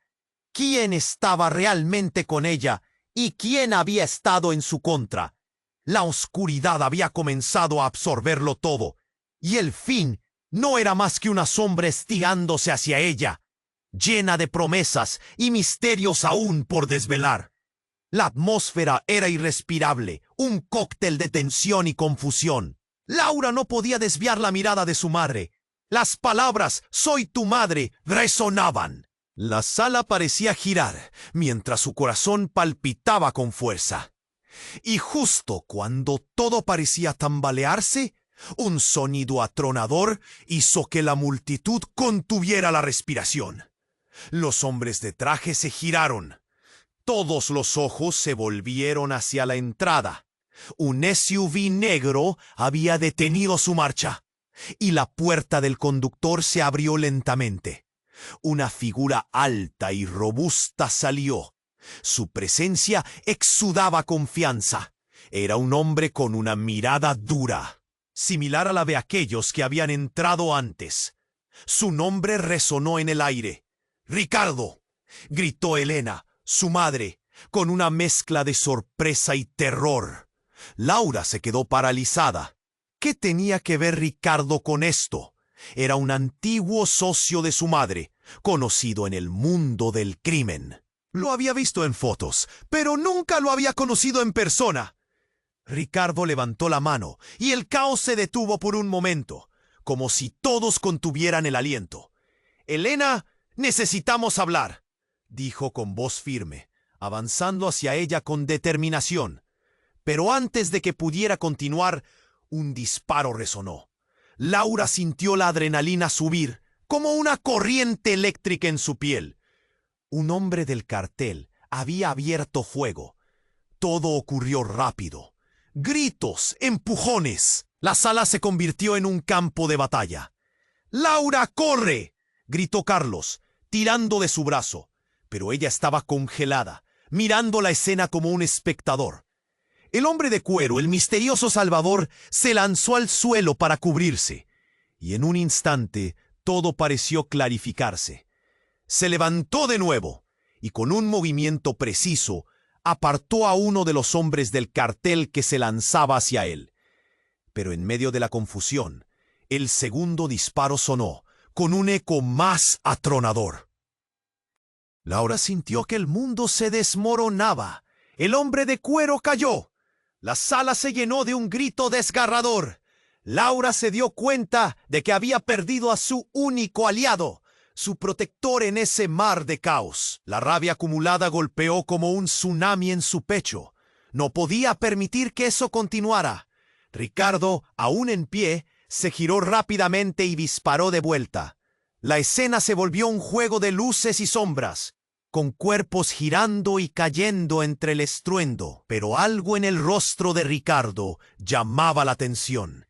¿Quién estaba realmente con ella y quién había estado en su contra? La oscuridad había comenzado a absorberlo todo, y el fin no era más que una sombra estirándose hacia ella, llena de promesas y misterios aún por desvelar. La atmósfera era irrespirable, un cóctel de tensión y confusión. Laura no podía desviar la mirada de su madre. Las palabras «soy tu madre» resonaban. La sala parecía girar, mientras su corazón palpitaba con fuerza. Y justo cuando todo parecía tambalearse, un sonido atronador hizo que la multitud contuviera la respiración. Los hombres de traje se giraron. Todos los ojos se volvieron hacia la entrada. Un SUV negro había detenido su marcha, y la puerta del conductor se abrió lentamente. Una figura alta y robusta salió. Su presencia exudaba confianza. Era un hombre con una mirada dura, similar a la de aquellos que habían entrado antes. Su nombre resonó en el aire. «¡Ricardo!», gritó Elena, su madre, con una mezcla de sorpresa y terror. Laura se quedó paralizada. ¿Qué tenía que ver Ricardo con esto? Era un antiguo socio de su madre, conocido en el mundo del crimen. Lo había visto en fotos, pero nunca lo había conocido en persona. Ricardo levantó la mano y el caos se detuvo por un momento, como si todos contuvieran el aliento. «Elena, necesitamos hablar», dijo con voz firme, avanzando hacia ella con determinación. Pero antes de que pudiera continuar, un disparo resonó. Laura sintió la adrenalina subir, como una corriente eléctrica en su piel. Un hombre del cartel había abierto fuego. Todo ocurrió rápido. Gritos, empujones. La sala se convirtió en un campo de batalla. «¡Laura, corre!», gritó Carlos, tirando de su brazo. Pero ella estaba congelada, mirando la escena como un espectador. El hombre de cuero, el misterioso Salvador, se lanzó al suelo para cubrirse, y en un instante todo pareció clarificarse. Se levantó de nuevo, y con un movimiento preciso, apartó a uno de los hombres del cartel que se lanzaba hacia él. Pero en medio de la confusión, el segundo disparo sonó, con un eco más atronador. Laura sintió que el mundo se desmoronaba. El hombre de cuero cayó. La sala se llenó de un grito desgarrador. Laura se dio cuenta de que había perdido a su único aliado, su protector en ese mar de caos. La rabia acumulada golpeó como un tsunami en su pecho. No podía permitir que eso continuara. Ricardo, aún en pie, se giró rápidamente y disparó de vuelta. La escena se volvió un juego de luces y sombras, con cuerpos girando y cayendo entre el estruendo, pero algo en el rostro de Ricardo llamaba la atención.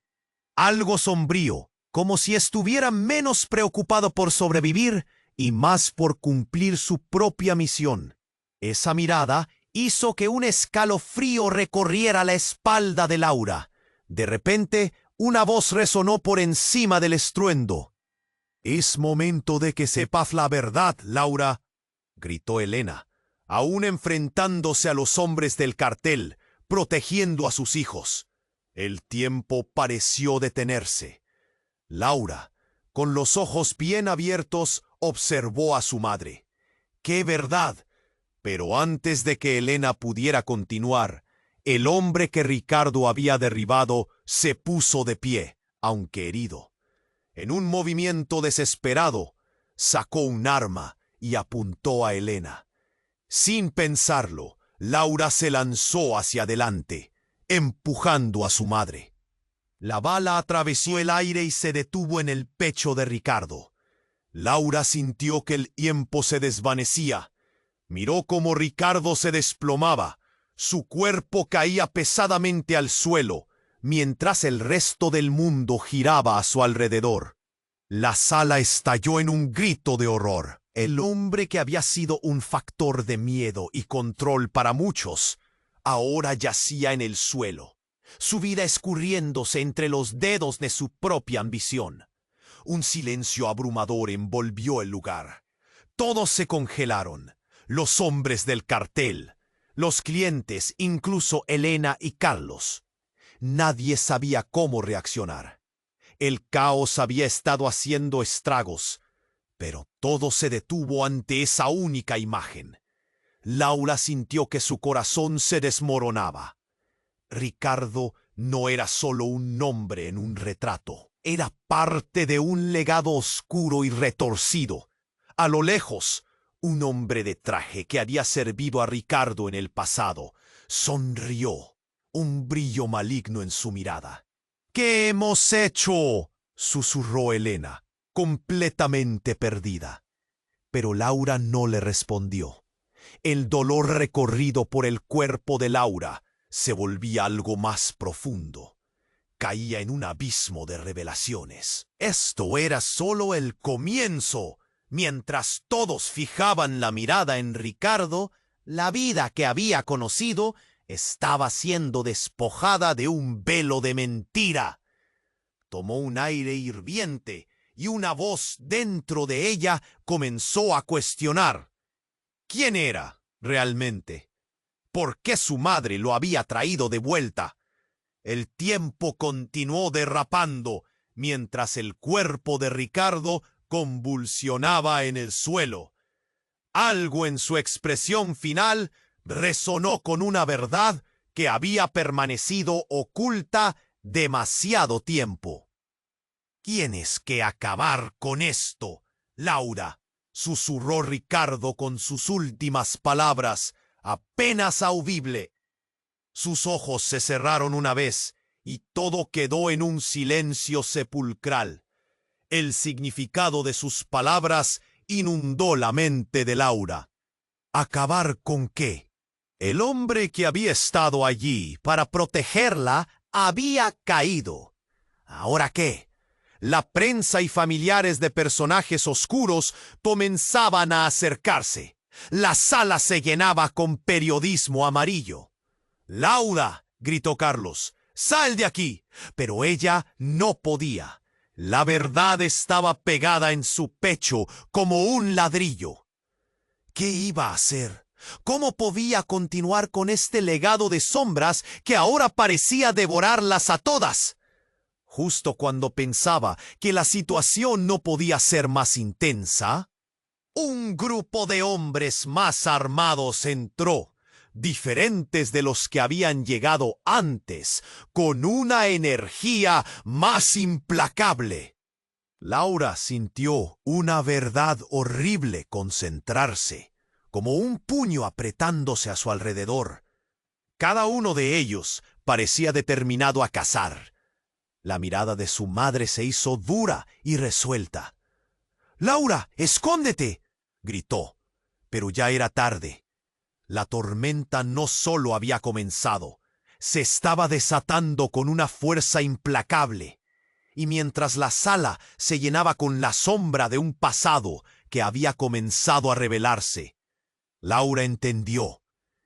Algo sombrío, como si estuviera menos preocupado por sobrevivir y más por cumplir su propia misión. Esa mirada hizo que un escalofrío recorriera la espalda de Laura. De repente, una voz resonó por encima del estruendo. «Es momento de que sepas la verdad, Laura», gritó Elena, aún enfrentándose a los hombres del cartel, protegiendo a sus hijos. El tiempo pareció detenerse. Laura, con los ojos bien abiertos, observó a su madre. ¡Qué verdad! Pero antes de que Elena pudiera continuar, el hombre que Ricardo había derribado se puso de pie, aunque herido. En un movimiento desesperado, sacó un arma y apuntó a Elena. Sin pensarlo, Laura se lanzó hacia adelante, empujando a su madre. La bala atravesó el aire y se detuvo en el pecho de Ricardo. Laura sintió que el tiempo se desvanecía. Miró cómo Ricardo se desplomaba. Su cuerpo caía pesadamente al suelo, mientras el resto del mundo giraba a su alrededor. La sala estalló en un grito de horror. El hombre que había sido un factor de miedo y control para muchos, ahora yacía en el suelo, su vida escurriéndose entre los dedos de su propia ambición. Un silencio abrumador envolvió el lugar. Todos se congelaron, los hombres del cartel, los clientes, incluso Elena y Carlos. Nadie sabía cómo reaccionar. El caos había estado haciendo estragos, pero todo se detuvo ante esa única imagen. Laura sintió que su corazón se desmoronaba. Ricardo no era solo un nombre en un retrato, era parte de un legado oscuro y retorcido. A lo lejos, un hombre de traje que había servido a Ricardo en el pasado sonrió, un brillo maligno en su mirada. «¿Qué hemos hecho?», susurró Elena, completamente perdida. Pero Laura no le respondió. El dolor recorrido por el cuerpo de Laura se volvía algo más profundo. Caía en un abismo de revelaciones. Esto era solo el comienzo. Mientras todos fijaban la mirada en Ricardo, la vida que había conocido estaba siendo despojada de un velo de mentira. Tomó un aire hirviente y una voz dentro de ella comenzó a cuestionar. ¿Quién era realmente? ¿Por qué su madre lo había traído de vuelta? El tiempo continuó derrapando mientras el cuerpo de Ricardo convulsionaba en el suelo. Algo en su expresión final resonó con una verdad que había permanecido oculta demasiado tiempo. «Tienes que acabar con esto, Laura», susurró Ricardo con sus últimas palabras, apenas audible. Sus ojos se cerraron una vez y todo quedó en un silencio sepulcral. El significado de sus palabras inundó la mente de Laura. ¿Acabar con qué? El hombre que había estado allí para protegerla había caído. ¿Ahora qué? La prensa y familiares de personajes oscuros comenzaban a acercarse. La sala se llenaba con periodismo amarillo. «Laura», gritó Carlos, «sal de aquí». Pero ella no podía. La verdad estaba pegada en su pecho como un ladrillo. ¿Qué iba a hacer? ¿Cómo podía continuar con este legado de sombras que ahora parecía devorarlas a todas? Justo cuando pensaba que la situación no podía ser más intensa, un grupo de hombres más armados entró. diferentes de los que habían llegado antes, con una energía más implacable. Laura sintió una verdad horrible concentrarse, como un puño apretándose a su alrededor. Cada uno de ellos parecía determinado a cazar. La mirada de su madre se hizo dura y resuelta. «¡Laura, escóndete!», gritó, pero ya era tarde. La tormenta no solo había comenzado, se estaba desatando con una fuerza implacable, y mientras la sala se llenaba con la sombra de un pasado que había comenzado a revelarse, Laura entendió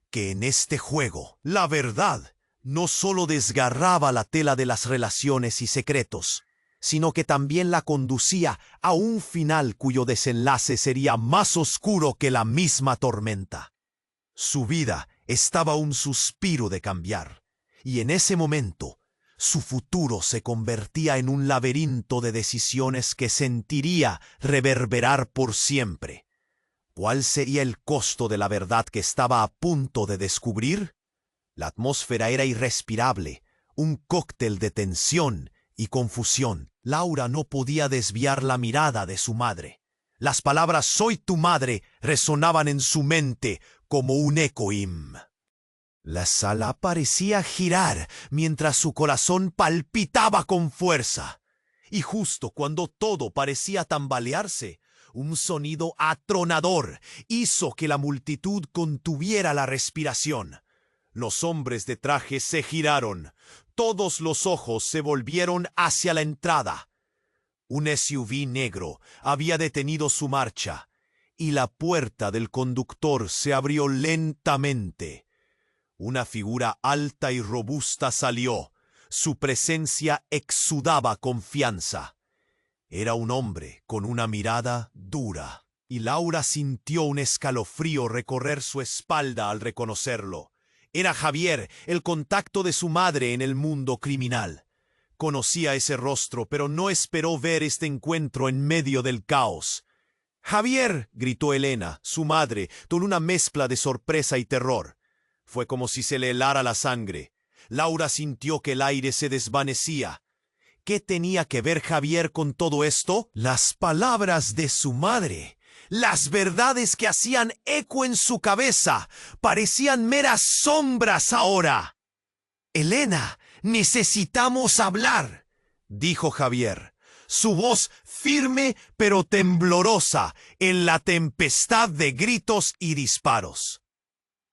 que en este juego la verdad no solo desgarraba la tela de las relaciones y secretos, sino que también la conducía a un final cuyo desenlace sería más oscuro que la misma tormenta. Su vida estaba a un suspiro de cambiar, y en ese momento su futuro se convertía en un laberinto de decisiones que sentiría reverberar por siempre. ¿Cuál sería el costo de la verdad que estaba a punto de descubrir? La atmósfera era irrespirable, un cóctel de tensión y confusión. Laura no podía desviar la mirada de su madre. Las palabras «soy tu madre» resonaban en su mente como un ecoim. La sala parecía girar mientras su corazón palpitaba con fuerza. Y justo cuando todo parecía tambalearse, un sonido atronador hizo que la multitud contuviera la respiración. Los hombres de traje se giraron. Todos los ojos se volvieron hacia la entrada. Un SUV negro había detenido su marcha, y la puerta del conductor se abrió lentamente. Una figura alta y robusta salió. Su presencia exudaba confianza. Era un hombre con una mirada dura, y Laura sintió un escalofrío recorrer su espalda al reconocerlo. Era Javier, el contacto de su madre en el mundo criminal. Conocía ese rostro, pero no esperó ver este encuentro en medio del caos. «¡Javier!», gritó Elena, su madre, con una mezcla de sorpresa y terror. Fue como si se le helara la sangre. Laura sintió que el aire se desvanecía. ¿Qué tenía que ver Javier con todo esto? Las palabras de su madre. Las verdades que hacían eco en su cabeza parecían meras sombras ahora. «Elena, necesitamos hablar», dijo Javier, su voz firme pero temblorosa en la tempestad de gritos y disparos.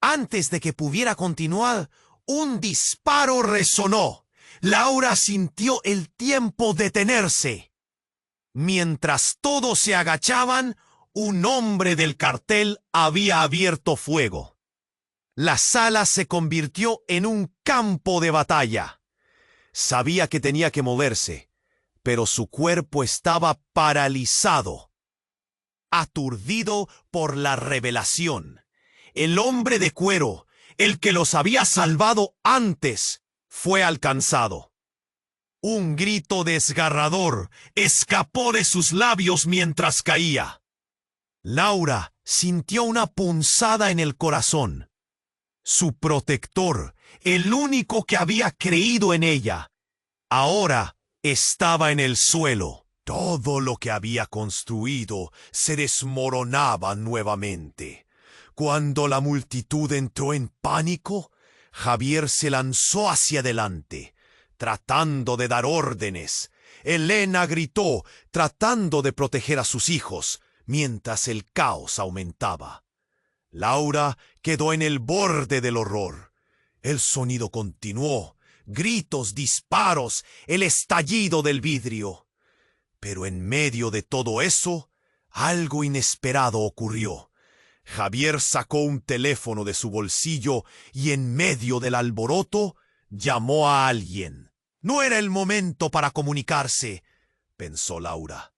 Antes de que pudiera continuar, un disparo resonó. Laura sintió el tiempo detenerse. Mientras todos se agachaban, un hombre del cartel había abierto fuego. La sala se convirtió en un campo de batalla. Sabía que tenía que moverse, pero su cuerpo estaba paralizado, aturdido por la revelación. El hombre de cuero, el que los había salvado antes, fue alcanzado. Un grito desgarrador escapó de sus labios mientras caía. Laura sintió una punzada en el corazón. Su protector, el único que había creído en ella, ahora estaba en el suelo. Todo lo que había construido se desmoronaba nuevamente. Cuando la multitud entró en pánico, Javier se lanzó hacia adelante, tratando de dar órdenes. Elena gritó, tratando de proteger a sus hijos, mientras el caos aumentaba. Laura quedó en el borde del horror. El sonido continuó, gritos, disparos, el estallido del vidrio. Pero en medio de todo eso, algo inesperado ocurrió. Javier sacó un teléfono de su bolsillo y en medio del alboroto llamó a alguien. No era el momento para comunicarse, pensó Laura.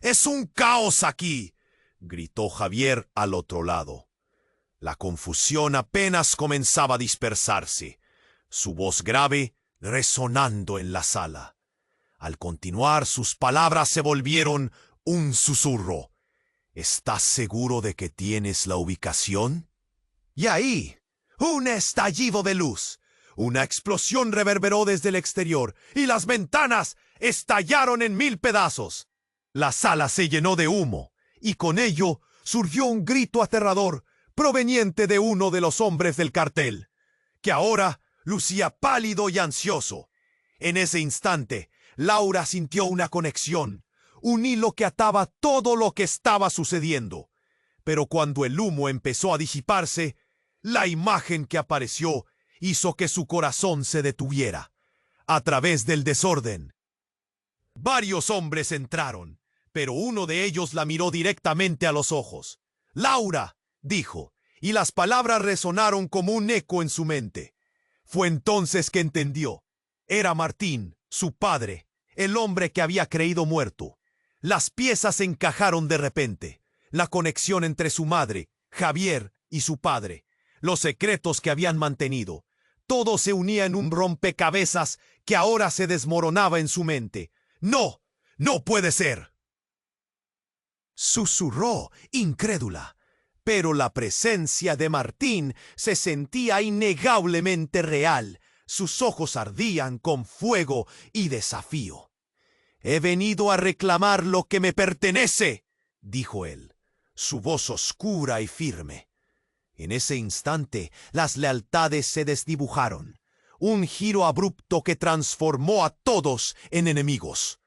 «¡Es un caos aquí!», gritó Javier al otro lado. La confusión apenas comenzaba a dispersarse, su voz grave resonando en la sala. Al continuar, sus palabras se volvieron un susurro. «¿Estás seguro de que tienes la ubicación?». «Y ahí, Un estallido de luz. Una explosión reverberó desde el exterior y las ventanas estallaron en 1000 pedazos. La sala se llenó de humo y con ello surgió un grito aterrador proveniente de uno de los hombres del cartel, que ahora lucía pálido y ansioso. En ese instante, Laura sintió una conexión, un hilo que ataba todo lo que estaba sucediendo. Pero cuando el humo empezó a disiparse, la imagen que apareció hizo que su corazón se detuviera. A través del desorden, varios hombres entraron, pero uno de ellos la miró directamente a los ojos. «Laura», dijo, y las palabras resonaron como un eco en su mente. Fue entonces que entendió. Era Martín, su padre, el hombre que había creído muerto. Las piezas se encajaron de repente. La conexión entre su madre, Javier, y su padre. Los secretos que habían mantenido. Todo se unía en un rompecabezas que ahora se desmoronaba en su mente. «¡No! ¡No puede ser!», susurró, incrédula. Pero la presencia de Martín se sentía innegablemente real. Sus ojos ardían con fuego y desafío. «He venido a reclamar lo que me pertenece», dijo él, su voz oscura y firme. En ese instante, las lealtades se desdibujaron. Un giro abrupto que transformó a todos en enemigos.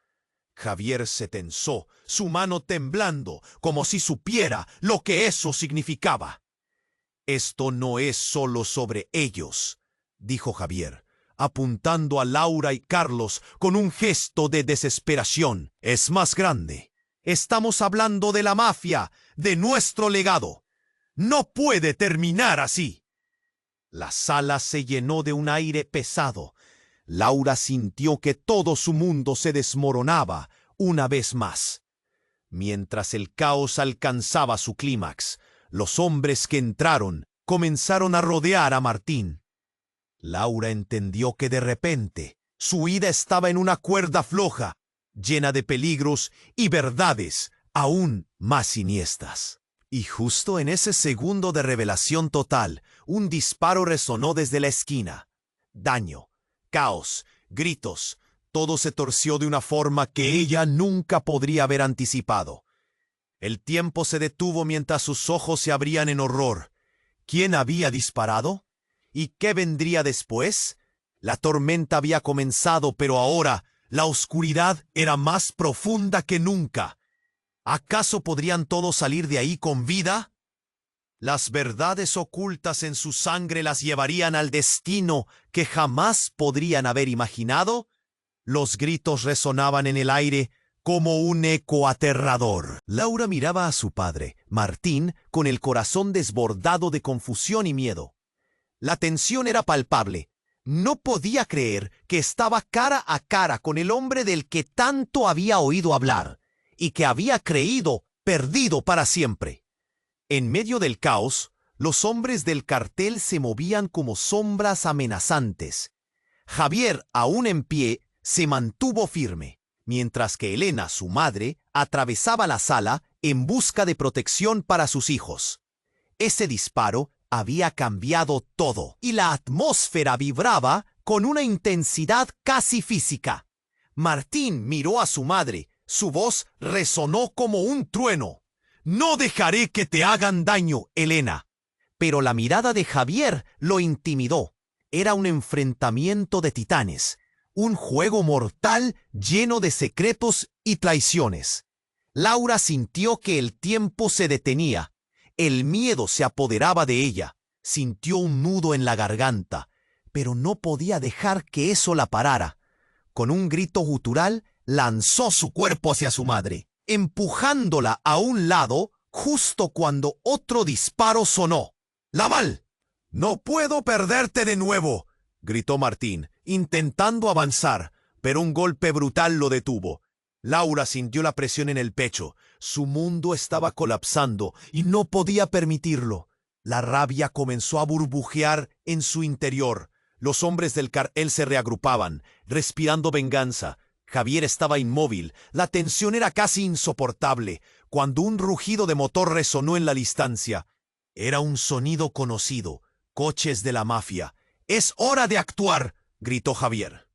Javier se tensó, su mano temblando, como si supiera lo que eso significaba. «Esto no es solo sobre ellos», dijo Javier, apuntando a Laura y Carlos con un gesto de desesperación. «Es más grande. Estamos hablando de la mafia, de nuestro legado. No puede terminar así». La sala se llenó de un aire pesado. Laura sintió que todo su mundo se desmoronaba una vez más. Mientras el caos alcanzaba su clímax, los hombres que entraron comenzaron a rodear a Martín. Laura entendió que de repente su vida estaba en una cuerda floja, llena de peligros y verdades aún más siniestras. Y justo en ese segundo de revelación total, un disparo resonó desde la esquina. Daño, caos, gritos, todo se torció de una forma que ella nunca podría haber anticipado. El tiempo se detuvo mientras sus ojos se abrían en horror. ¿Quién había disparado? ¿Y qué vendría después? La tormenta había comenzado, pero ahora la oscuridad era más profunda que nunca. ¿Acaso podrían todos salir de ahí con vida? Las verdades ocultas en su sangre las llevarían al destino que jamás podrían haber imaginado. Los gritos resonaban en el aire como un eco aterrador. Laura miraba a su padre, Martín, con el corazón desbordado de confusión y miedo. La tensión era palpable. No podía creer que estaba cara a cara con el hombre del que tanto había oído hablar y que había creído perdido para siempre. En medio del caos, los hombres del cartel se movían como sombras amenazantes. Javier, aún en pie, se mantuvo firme, mientras que Elena, su madre, atravesaba la sala en busca de protección para sus hijos. Ese disparo había cambiado todo, y la atmósfera vibraba con una intensidad casi física. Martín miró a su madre. Su voz resonó como un trueno. «No dejaré que te hagan daño, Elena». Pero la mirada de Javier lo intimidó. Era un enfrentamiento de titanes, un juego mortal lleno de secretos y traiciones. Laura sintió que el tiempo se detenía. El miedo se apoderaba de ella. Sintió un nudo en la garganta, pero no podía dejar que eso la parara. Con un grito gutural, lanzó su cuerpo hacia su madre, empujándola a un lado justo cuando otro disparo sonó. «¡Laval! No puedo perderte de nuevo», gritó Martín, intentando avanzar, pero un golpe brutal lo detuvo. Laura sintió la presión en el pecho. Su mundo estaba colapsando y no podía permitirlo. La rabia comenzó a burbujear en su interior. Los hombres del cartel se reagrupaban, respirando venganza. Javier estaba inmóvil. La tensión era casi insoportable, cuando un rugido de motor resonó en la distancia. Era un sonido conocido, coches de la mafia. ¡Es hora de actuar!, gritó Javier.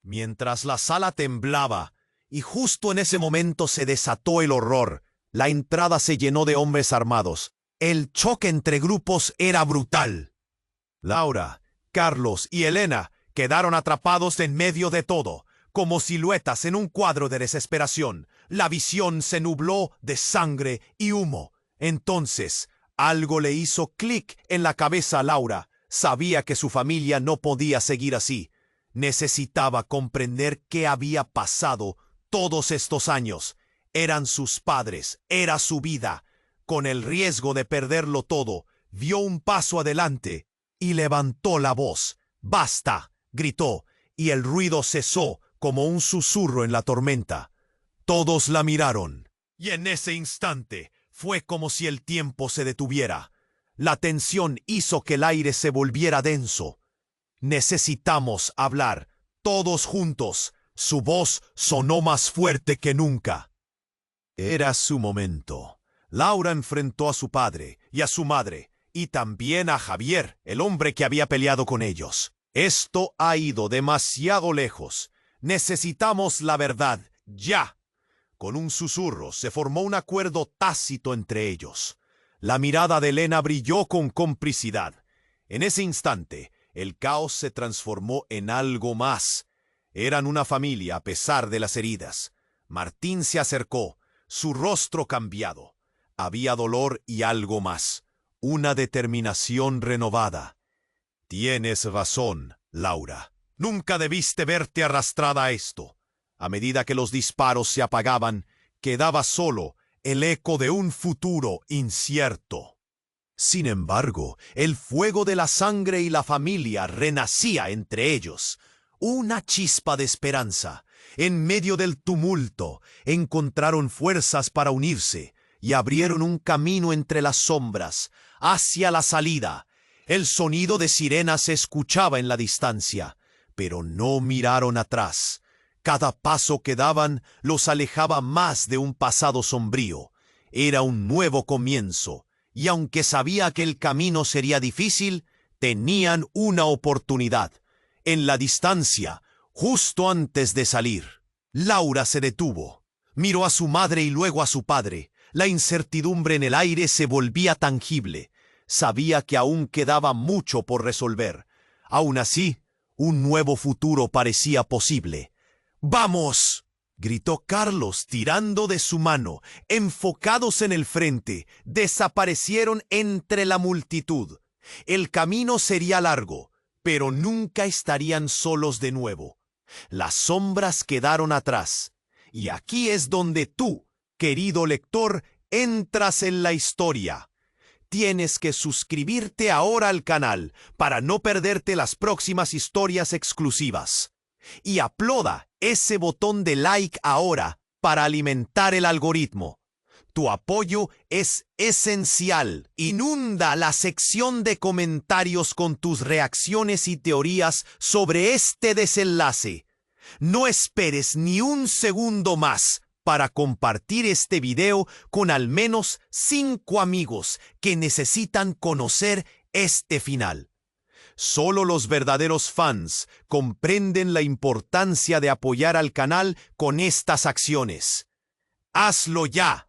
Mientras la sala temblaba, y justo en ese momento se desató el horror, la entrada se llenó de hombres armados. El choque entre grupos era brutal. Laura, Carlos y Elena quedaron atrapados en medio de todo, como siluetas en un cuadro de desesperación. La visión se nubló de sangre y humo. Entonces, algo le hizo clic en la cabeza a Laura. Sabía que su familia no podía seguir así. Necesitaba comprender qué había pasado todos estos años. Eran sus padres, era su vida. Con el riesgo de perderlo todo, dio un paso adelante y levantó la voz. ¡Basta!, gritó, y el ruido cesó como un susurro en la tormenta. Todos la miraron, y en ese instante fue como si el tiempo se detuviera. La tensión hizo que el aire se volviera denso. Necesitamos hablar, todos juntos. Su voz sonó más fuerte que nunca. Era su momento. Laura enfrentó a su padre y a su madre, y también a Javier, el hombre que había peleado con ellos. Esto ha ido demasiado lejos. Necesitamos la verdad, ya. Con un susurro se formó un acuerdo tácito entre ellos. La mirada de Elena brilló con complicidad. En ese instante, el caos se transformó en algo más. Eran una familia a pesar de las heridas. Martín se acercó, su rostro cambiado. Había dolor y algo más. Una determinación renovada. Tienes razón, Laura. Nunca debiste verte arrastrada a esto. A medida que los disparos se apagaban, quedaba solo el eco de un futuro incierto. Sin embargo, el fuego de la sangre y la familia renacía entre ellos. Una chispa de esperanza. En medio del tumulto, encontraron fuerzas para unirse y abrieron un camino entre las sombras, hacia la salida. El sonido de sirenas se escuchaba en la distancia, pero no miraron atrás. Cada paso que daban los alejaba más de un pasado sombrío. Era un nuevo comienzo, y aunque sabía que el camino sería difícil, tenían una oportunidad. En la distancia, justo antes de salir, Laura se detuvo. Miró a su madre y luego a su padre. La incertidumbre en el aire se volvía tangible. Sabía que aún quedaba mucho por resolver. Aún así, un nuevo futuro parecía posible. ¡Vamos!, gritó Carlos tirando de su mano. Enfocados en el frente, desaparecieron entre la multitud. El camino sería largo, pero nunca estarían solos de nuevo. Las sombras quedaron atrás. Y aquí es donde tú, querido lector, entras en la historia. Tienes que suscribirte ahora al canal para no perderte las próximas historias exclusivas. Y aplauda ese botón de like ahora para alimentar el algoritmo. Tu apoyo es esencial. Inunda la sección de comentarios con tus reacciones y teorías sobre este desenlace. No esperes ni un segundo más para compartir este video con al menos 5 amigos que necesitan conocer este final. Solo los verdaderos fans comprenden la importancia de apoyar al canal con estas acciones. ¡Hazlo ya!